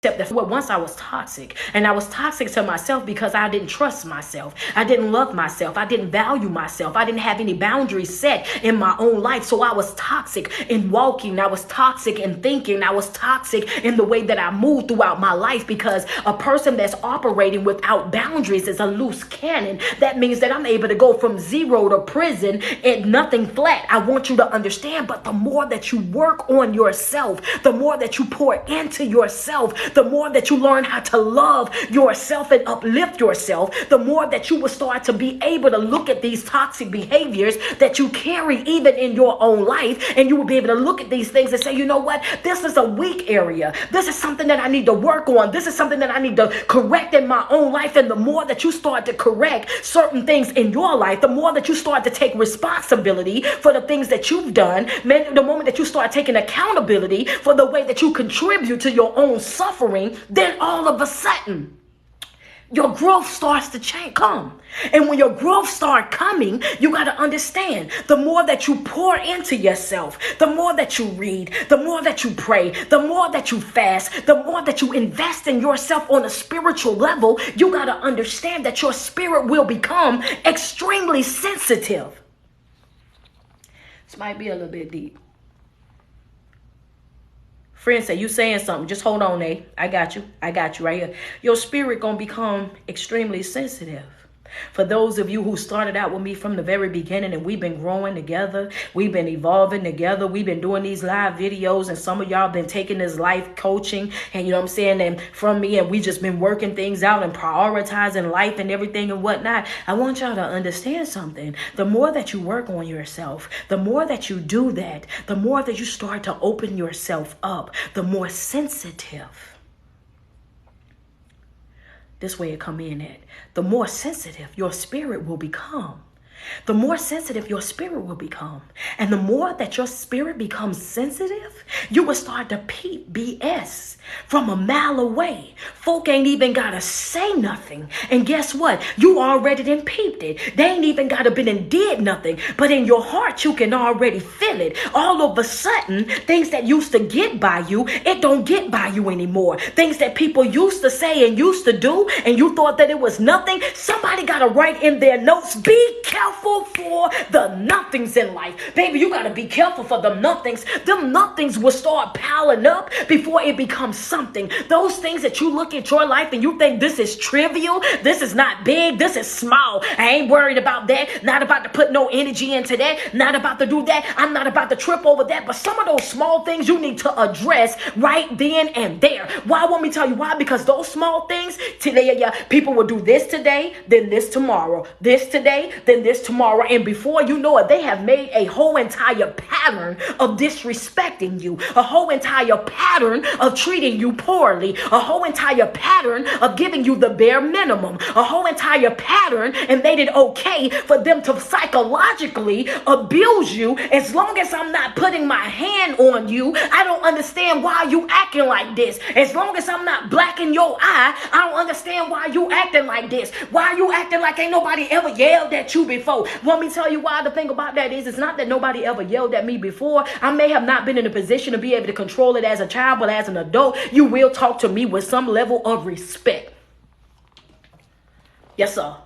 that once I was toxic, and I was toxic to myself because I didn't trust myself. I didn't love myself. I didn't value myself. I didn't have any boundaries set in my own life. So I was toxic in walking. I was toxic in thinking. I was toxic in the way that I moved throughout my life, because a person that's operating without boundaries is a loose cannon. That means that I'm able to go from zero to prison and nothing flat. I want you to understand, but the more that you work on yourself, the more that you pour into yourself, the more that you learn how to love yourself and uplift yourself, the more that you will start to be able to look at these toxic behaviors that you carry even in your own life, and you will be able to look at these things and say, you know what, this is a weak area. This is something that I need to work on. This is something that I need to correct in my own life. And the more that you start to correct certain things in your life, the more that you start to take responsibility for the things that you've done, man, the moment that you start taking accountability for the way that you contribute to your own suffering, then all of a sudden your growth starts to come. And when your growth start coming, you got to understand, the more that you pour into yourself, the more that you read, the more that you pray, the more that you fast, the more that you invest in yourself on a spiritual level, you got to understand that your spirit will become extremely sensitive. This might be a little bit deep. Friends say, you saying something. Just hold on, eh? I got you. I got you right here. Your spirit going to become extremely sensitive. For those of you who started out with me from the very beginning, and we've been growing together, we've been evolving together, we've been doing these live videos, and some of y'all been taking this life coaching, and you know what I'm saying, and from me, and we just been working things out and prioritizing life and everything and whatnot. I want y'all to understand something. The more that you work on yourself, the more that you do that, the more that you start to open yourself up, the more sensitive. This way it come in at. The more sensitive your spirit will become. The more sensitive your spirit will become. And the more that your spirit becomes sensitive, you will start to peep BS from a mile away. Folk ain't even gotta say nothing. And guess what? You already done peeped it. They ain't even gotta been and did nothing. But in your heart, you can already feel it. All of a sudden, things that used to get by you, it don't get by you anymore. Things that people used to say and used to do, and you thought that it was nothing, somebody gotta write in their notes, be careful for the nothings in life. Baby, you gotta be careful for the nothings. Them nothings will start piling up before it becomes something. Those things that you look at your life and you think this is trivial, this is not big, this is small. I ain't worried about that. Not about to put no energy into that. Not about to do that. I'm not about to trip over that. But some of those small things you need to address right then and there. Why? Want me to tell you why? Because those small things, today, people will do this today, then this tomorrow. This today, then this tomorrow. And before you know it, they have made a whole entire pattern of disrespecting you. A whole entire pattern of treating you poorly, a whole entire pattern of giving you the bare minimum, a whole entire pattern, and made it okay for them to psychologically abuse you. As long as I'm not putting my hand on you, I don't understand why you acting like this. As long as I'm not blacking your eye, I don't understand why you acting like this. Why you acting like ain't nobody ever yelled at you before? Want me to tell you why? The thing about that is, it's not that nobody ever yelled at me before. I may have not been in a position to be able to control it as a child, but as an adult, you will talk to me with some level of respect. Yes, sir.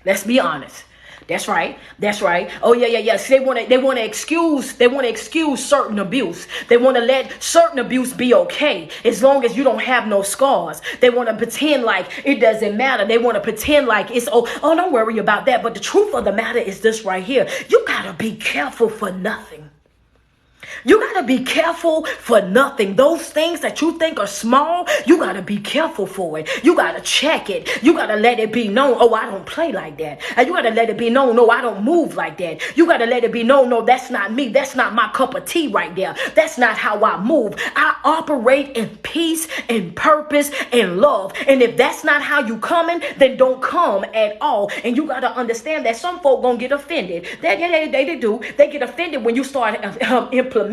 Let's be honest. That's right. That's right. Oh yeah. So they want to excuse certain abuse. They want to let certain abuse be okay as long as you don't have no scars. They want to pretend like it doesn't matter. They want to pretend like it's oh don't worry about that. But the truth of the matter is this right here. You gotta be careful for nothing. You got to be careful for nothing. Those things that you think are small, you got to be careful for it. You got to check it. You got to let it be known, oh, I don't play like that. And you got to let it be known, no, I don't move like that. You got to let it be known, no, that's not me. That's not my cup of tea right there. That's not how I move. I operate in peace and purpose and love. And if that's not how you coming, then don't come at all. And you got to understand that some folk gonna get offended. They do. They get offended when you start implementing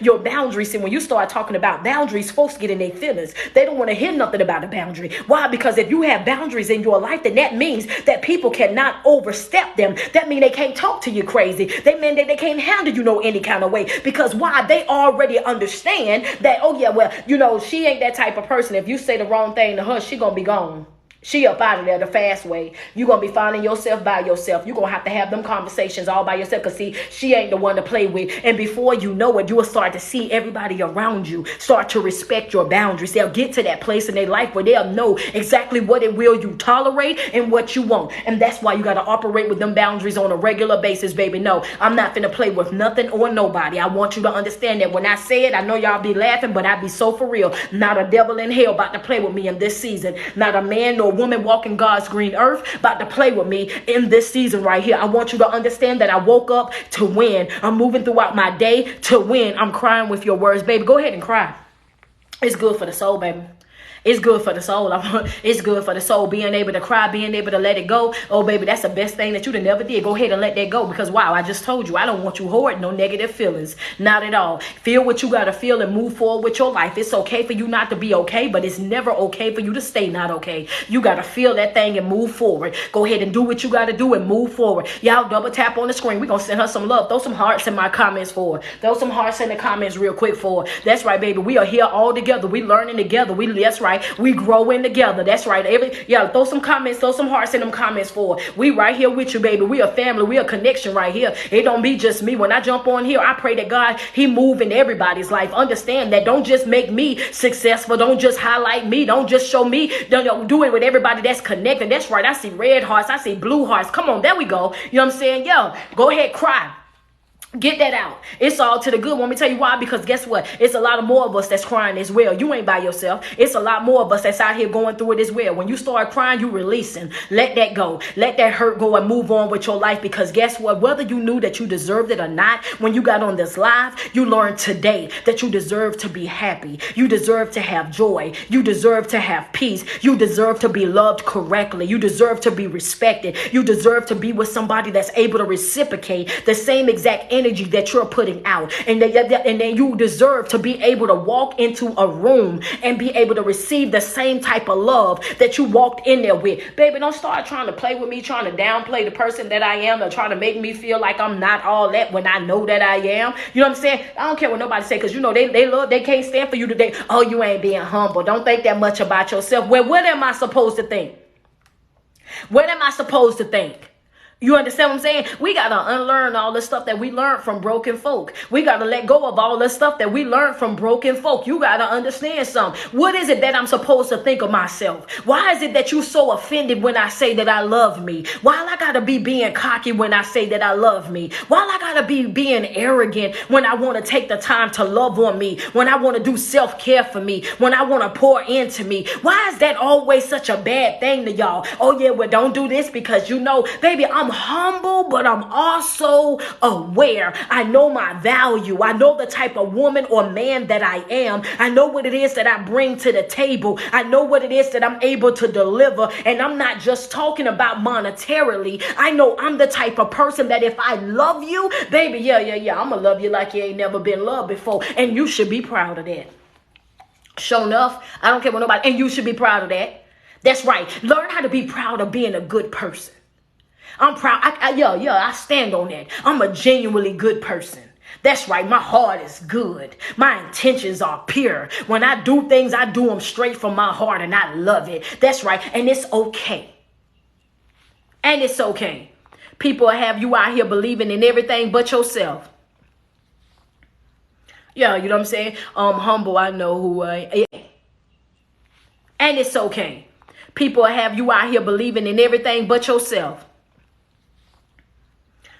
your boundaries. And when you start talking about boundaries, folks get in their feelings. They don't want to hear nothing about a boundary. Why? Because if you have boundaries in your life, then that means that people cannot overstep them. That means they can't talk to you crazy. They mean that they can't handle you no any kind of way. Because why? They already understand that, oh yeah, well, you know, she ain't that type of person. If you say the wrong thing to her, she gonna be gone. She up out of there the fast way. You're going to be finding yourself by yourself. You're going to have them conversations all by yourself. Because, see, she ain't the one to play with. And before you know it, you will start to see everybody around you start to respect your boundaries. They'll get to that place in their life where they'll know exactly what it will you tolerate and what you won't. And that's why you got to operate with them boundaries on a regular basis, baby. No, I'm not finna play with nothing or nobody. I want you to understand that when I say it, I know y'all be laughing, but I be so for real. Not a devil in hell about to play with me in this season. Not a man nor woman walking God's green earth about to play with me in this season right here. I want you to understand that I woke up to win. I'm moving throughout my day to win. I'm crying with your words, baby. Go ahead and cry. It's good for the soul, baby. It's good for the soul. It's good for the soul. Being able to cry, being able to let it go. Oh, baby, that's the best thing that you never did. Go ahead and let that go. Because, wow, I just told you, I don't want you hoarding no negative feelings. Not at all. Feel what you got to feel and move forward with your life. It's okay for you not to be okay, but it's never okay for you to stay not okay. You got to feel that thing and move forward. Go ahead and do what you got to do and move forward. Y'all double tap on the screen. We're going to send her some love. Throw some hearts in my comments for her. Throw some hearts in the comments real quick for her. That's right, baby. We are here all together. We learning together. That's right. We growing together. That's right. Throw some comments, throw some hearts in them comments for her. We right here with you, baby. We a family. We a connection right here. It don't be just me. When I jump on here, I pray that God, he move in everybody's life. Understand that. Don't just make me successful. Don't just highlight me. Don't just show me. Don't do it with everybody that's connected. That's right. I see red hearts. I see blue hearts. Come on. There we go. You know what I'm saying? Yo, go ahead, cry. Get that out. It's all to the good. Want me to tell you why? Because guess what? It's a lot of more of us that's crying as well. You ain't by yourself. It's a lot more of us that's out here going through it as well. When you start crying, you releasing. Let that go. Let that hurt go and move on with your life. Because guess what? Whether you knew that you deserved it or not, when you got on this live, you learned today that you deserve to be happy. You deserve to have joy. You deserve to have peace. You deserve to be loved correctly. You deserve to be respected. You deserve to be with somebody that's able to reciprocate the same exact energy that you're putting out, and then you deserve to be able to walk into a room and be able to receive the same type of love that you walked in there with. Baby, don't start trying to play with me, trying to downplay the person that I am, or trying to make me feel like I'm not all that when I know that I am. You know what I'm saying? I don't care what nobody say, because you know they can't stand for you today. Oh, you ain't being humble. Don't think that much about yourself. Well, what am I supposed to think? What am I supposed to think? You understand what I'm saying? We got to unlearn all the stuff that we learned from broken folk. We got to let go of all the stuff that we learned from broken folk. You got to understand something. What is it that I'm supposed to think of myself? Why is it that you so offended when I say that I love me? Why I got to be being cocky when I say that I love me? Why I got to be being arrogant when I want to take the time to love on me? When I want to do self-care for me? When I want to pour into me? Why is that always such a bad thing to y'all? Oh yeah, well don't do this because you know, baby, I'm humble, but I'm also aware. I know my value. I know the type of woman or man that I am. I know what it is that I bring to the table. I know what it is that I'm able to deliver. And I'm not just talking about monetarily. I know I'm the type of person that if I love you, baby, yeah, I'm gonna love you like you ain't never been loved before. And you should be proud of that. Sure enough, I don't care what nobody, and you should be proud of that. That's right. Learn how to be proud of being a good person. I'm proud. I stand on that. I'm a genuinely good person. That's right. My heart is good. My intentions are pure. When I do things, I do them straight from my heart and I love it. That's right. And it's okay. And it's okay. People have you out here believing in everything but yourself. Yeah, you know what I'm saying? Humble, I know who I am. And it's okay. People have you out here believing in everything but yourself.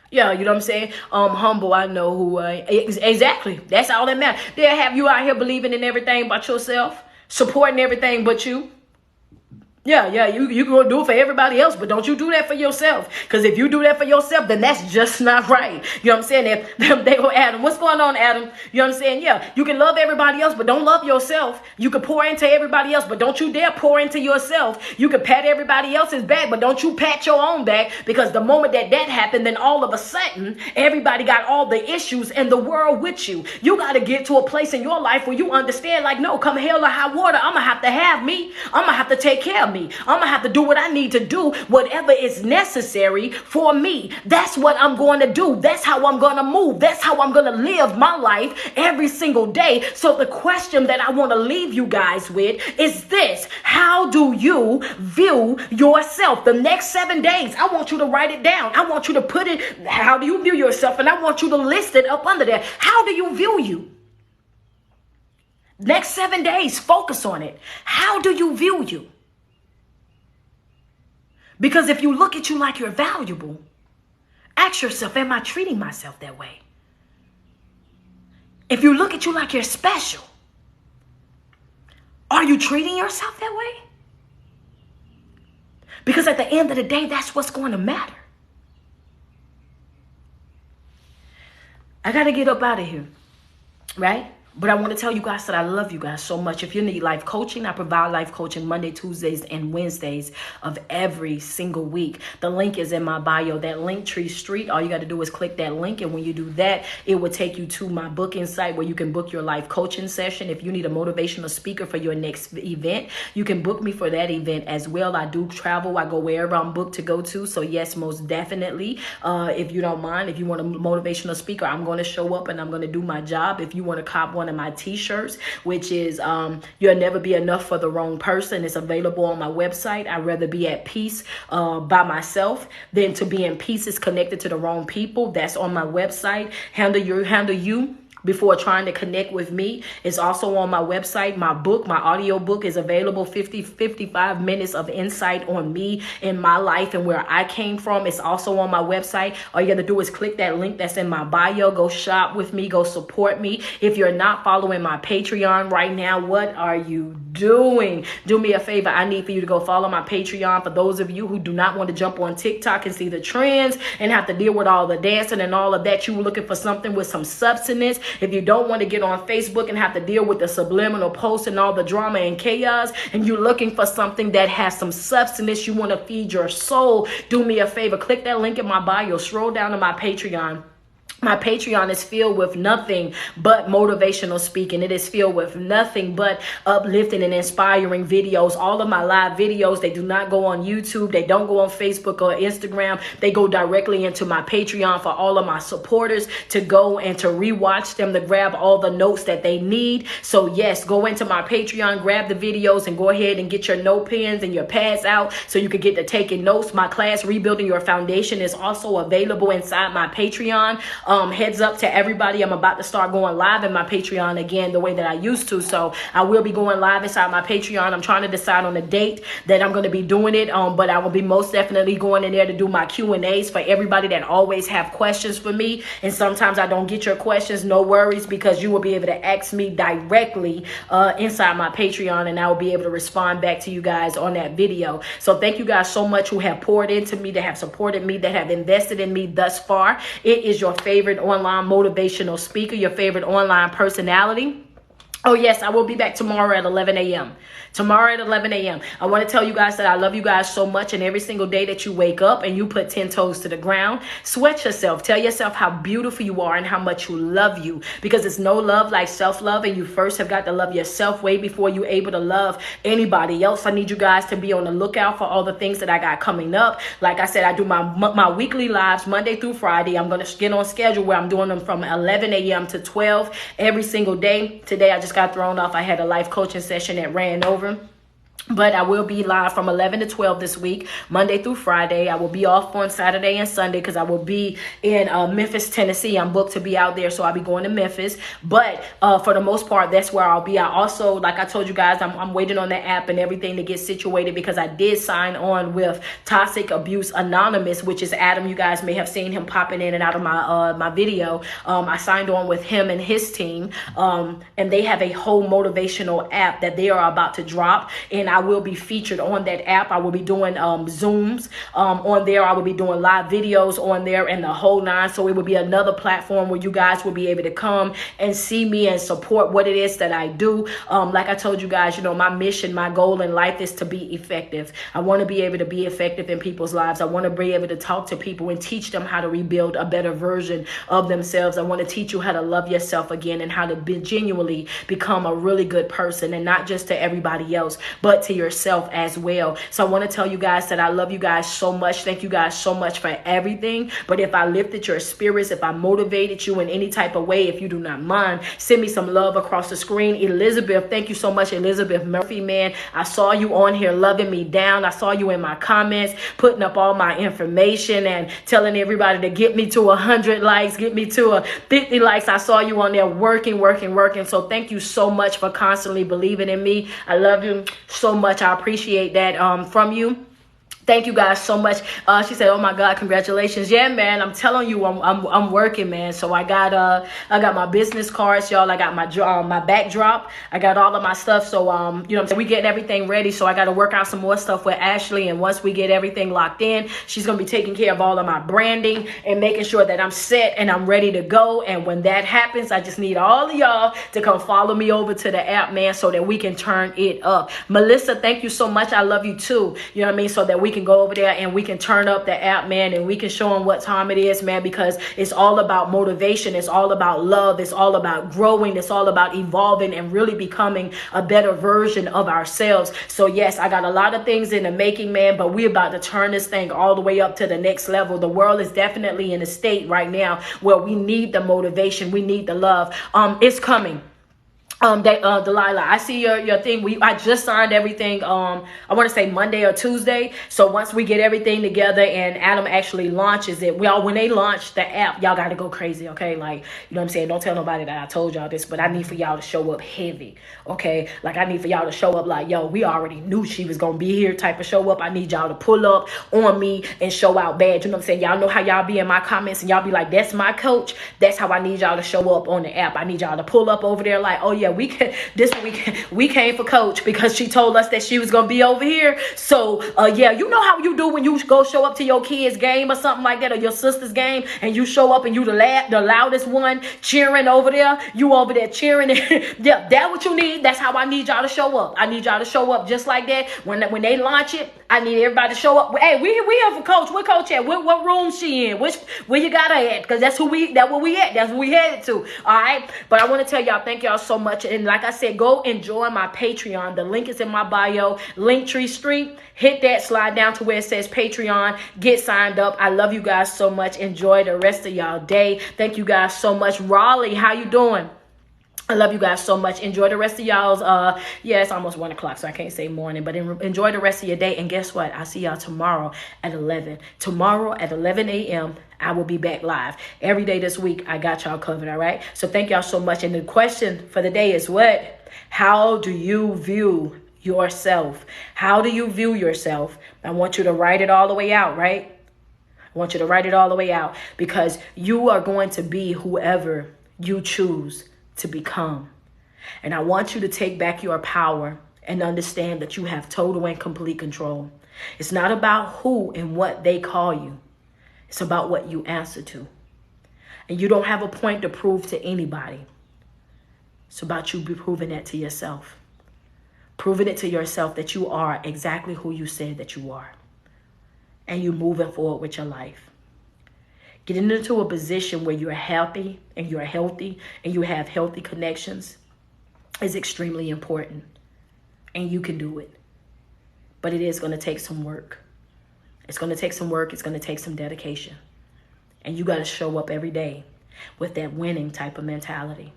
Yeah, you know what I'm saying? Humble, I know who I am. Exactly. That's all that matters. They'll have you out here believing in everything but yourself, supporting everything but you. Yeah, you gonna do it for everybody else, but don't you do that for yourself. Because if you do that for yourself, then that's just not right. You know what I'm saying? If they go, Adam, what's going on, Adam? You know what I'm saying? Yeah, you can love everybody else, but don't love yourself. You can pour into everybody else, but don't you dare pour into yourself. You can pat everybody else's back, but don't you pat your own back. Because the moment that happened, then all of a sudden, everybody got all the issues in the world with you. You got to get to a place in your life where you understand, like, no, come hell or high water, I'm going to have me. I'm going to have to take care of me. me. I'm going to have to do what I need to do, whatever is necessary for me. That's what I'm going to do. That's how I'm going to move. That's how I'm going to live my life every single day. So the question that I want to leave you guys with is this: how do you view yourself? The next 7 days, I want you to write it down. I want you to put it, how do you view yourself? And I want you to list it up under there. How do you view you? Next 7 days, focus on it. How do you view you? Because if you look at you like you're valuable, ask yourself, am I treating myself that way? If you look at you like you're special, are you treating yourself that way? Because at the end of the day, that's what's going to matter. I got to get up out of here, right? But I want to tell you guys that I love you guys so much. If you need life coaching, I provide life coaching Monday, Tuesdays, and Wednesdays of every single week. The link is in my bio, that Linktree Street. All you got to do is click that link. And when you do that, it will take you to my booking site where you can book your life coaching session. If you need a motivational speaker for your next event, you can book me for that event as well. I do travel. I go wherever I'm booked to go to. So yes, most definitely. If you don't mind, if you want a motivational speaker, I'm going to show up and I'm going to do my job. If you want to cop one of my t-shirts, which is you'll never be enough for the wrong person, it's available on my website. I'd rather be at peace by myself than to be in pieces connected to the wrong people. That's on my website. Handle you before trying to connect with me. It's also on my website. My book, my audio book is available. 55 minutes of insight on me and my life and where I came from. It's also on my website. All you got to do is click that link that's in my bio. Go shop with me. Go support me. If you're not following my Patreon right now, what are you doing? Do me a favor. I need for you to go follow my Patreon. For those of you who do not want to jump on TikTok and see the trends and have to deal with all the dancing and all of that, you were looking for something with some substance. If you don't want to get on Facebook and have to deal with the subliminal posts and all the drama and chaos, and you're looking for something that has some substance, you want to feed your soul, do me a favor. Click that link in my bio. Scroll down to my Patreon. My Patreon is filled with nothing but motivational speaking. It is filled with nothing but uplifting and inspiring videos. All of my live videos, they do not go on YouTube. They don't go on Facebook or Instagram. They go directly into my Patreon for all of my supporters to go and to rewatch them, to grab all the notes that they need. So yes, go into my Patreon, grab the videos, and go ahead and get your note pens and your pads out so you can get to taking notes. My class, Rebuilding Your Foundation, is also available inside my Patreon. Heads up to everybody, I'm about to start going live in my Patreon again the way that I used to. So I will be going live inside my Patreon. I'm trying to decide on the date that I'm going to be doing it. But I will be most definitely going in there to do my Q&As for everybody that always have questions for me. And sometimes I don't get your questions. No worries, because you will be able to ask me directly inside my Patreon, and I will be able to respond back to you guys on that video. So thank you guys so much who have poured into me, that have supported me, that have invested in me thus far. It is your favorite online motivational speaker, your favorite online personality. Oh yes, I will be back tomorrow at 11 a.m. Tomorrow at 11 a.m. I want to tell you guys that I love you guys so much, and every single day that you wake up and you put 10 toes to the ground, sweat yourself. Tell yourself how beautiful you are and how much you love you, because it's no love like self-love, and you first have got to love yourself way before you're able to love anybody else. I need you guys to be on the lookout for all the things that I got coming up. Like I said, I do my weekly lives Monday through Friday. I'm going to get on schedule where I'm doing them from 11 a.m. to 12 every single day. Today, I just got thrown off. I had a life coaching session that ran over. But I will be live from 11 to 12 this week, Monday through Friday. I will be off on Saturday and Sunday because I will be in Memphis, Tennessee. I'm booked to be out there, so I'll be going to Memphis. But for the most part, that's where I'll be. I also, like I told you guys, I'm waiting on the app and everything to get situated, because I did sign on with Toxic Abuse Anonymous, which is Adam. You guys may have seen him popping in and out of my video. I signed on with him and his team, and they have a whole motivational app that they are about to drop, and I will be featured on that app. I will be doing Zooms on there. I will be doing live videos on there and the whole nine. So it will be another platform where you guys will be able to come and see me and support what it is that I do. Like I told you guys, my mission, my goal in life is to be effective. I want to be able to be effective in people's lives. I want to be able to talk to people and teach them how to rebuild a better version of themselves. I want to teach you how to love yourself again and how to genuinely become a really good person, and not just to everybody else, but to yourself as well. So I want to tell you guys that I love you guys so much. Thank you guys so much for everything. But if I lifted your spirits, if I motivated you in any type of way, if you do not mind, send me some love across the screen. Elizabeth, thank you so much, Elizabeth Murphy, man. I saw you on here loving me down. I saw you in my comments, putting up all my information and telling everybody to get me to 100 likes, get me to 50 likes. I saw you on there working. So thank you so much for constantly believing in me. I love you so much. I appreciate that from you. Thank you guys so much. She said, "Oh my God, congratulations!" Yeah, man. I'm telling you, I'm working, man. So I got my business cards, y'all. I got my backdrop. I got all of my stuff. So you know what I'm saying, we getting everything ready. So I got to work out some more stuff with Ashley. And once we get everything locked in, she's gonna be taking care of all of my branding and making sure that I'm set and I'm ready to go. And when that happens, I just need all of y'all to come follow me over to the app, man, so that we can turn it up. Melissa, thank you so much. I love you too. You know what I mean? So that we can go over there and we can turn up the app, man, and we can show them what time it is, man, because it's all about motivation. It's all about love. It's all about growing. It's all about evolving and really becoming a better version of ourselves. So yes, I got a lot of things in the making, man, but we're about to turn this thing all the way up to the next level. The world is definitely in a state right now where we need the motivation. We need the love. It's coming. Delilah, I see your thing. I just signed everything. I want to say Monday or Tuesday. So once we get everything together and Adam actually launches it, when they launch the app, y'all got to go crazy. Okay. Like, you know what I'm saying? Don't tell nobody that I told y'all this, but I need for y'all to show up heavy. Okay. Like, I need for y'all to show up like, yo, we already knew she was going to be here type of show up. I need y'all to pull up on me and show out bad. You know what I'm saying? Y'all know how y'all be in my comments and y'all be like, that's my coach. That's how I need y'all to show up on the app. I need y'all to pull up over there like, oh yeah, we came for coach because she told us that she was gonna be over here. So yeah, you know how you do when you go show up to your kid's game or something like that, or your sister's game, and you show up and you the loudest one cheering over there. You over there cheering. Yeah, that's what you need. That's how I need y'all to show up. I need y'all to show up just like that. When they launch it, I need everybody to show up. Hey, we here for coach. Where coach at? What room she in? Where you got her at? Because that's where we at. That's where we headed to. All right. But I want to tell y'all, thank y'all so much. And like I said, go enjoy my Patreon. The link is in my bio. Linktree Street. Hit that, slide down to where it says Patreon. Get signed up. I love you guys so much. Enjoy the rest of y'all day. Thank you guys so much. Raleigh, how you doing? I love you guys so much. Enjoy the rest of y'all's, yeah, it's almost 1 o'clock, so I can't say morning, but enjoy the rest of your day. And guess what? I'll see y'all tomorrow at 11. Tomorrow at 11 a.m., I will be back live. Every day this week, I got y'all covered, all right? So thank y'all so much. And the question for the day is what? How do you view yourself? How do you view yourself? I want you to write it all the way out, right? I want you to write it all the way out, because you are going to be whoever you choose to become. And I want you to take back your power and understand that you have total and complete control. It's not about who and what they call you. It's about what you answer to. And you don't have a point to prove to anybody. It's about you proving that to yourself. Proving it to yourself that you are exactly who you said that you are. And you moving forward with your life. Getting into a position where you're happy and you're healthy and you have healthy connections is extremely important. And you can do it. But it is going to take some work. It's going to take some work. It's going to take some dedication. And you got to show up every day with that winning type of mentality.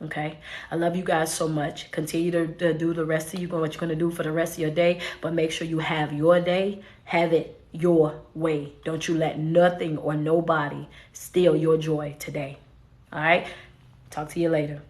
Okay? I love you guys so much. Continue to do the rest of what you're going to do for the rest of your day. But make sure you have your day. Have it your way. Don't you let nothing or nobody steal your joy today. All right? Talk to you later.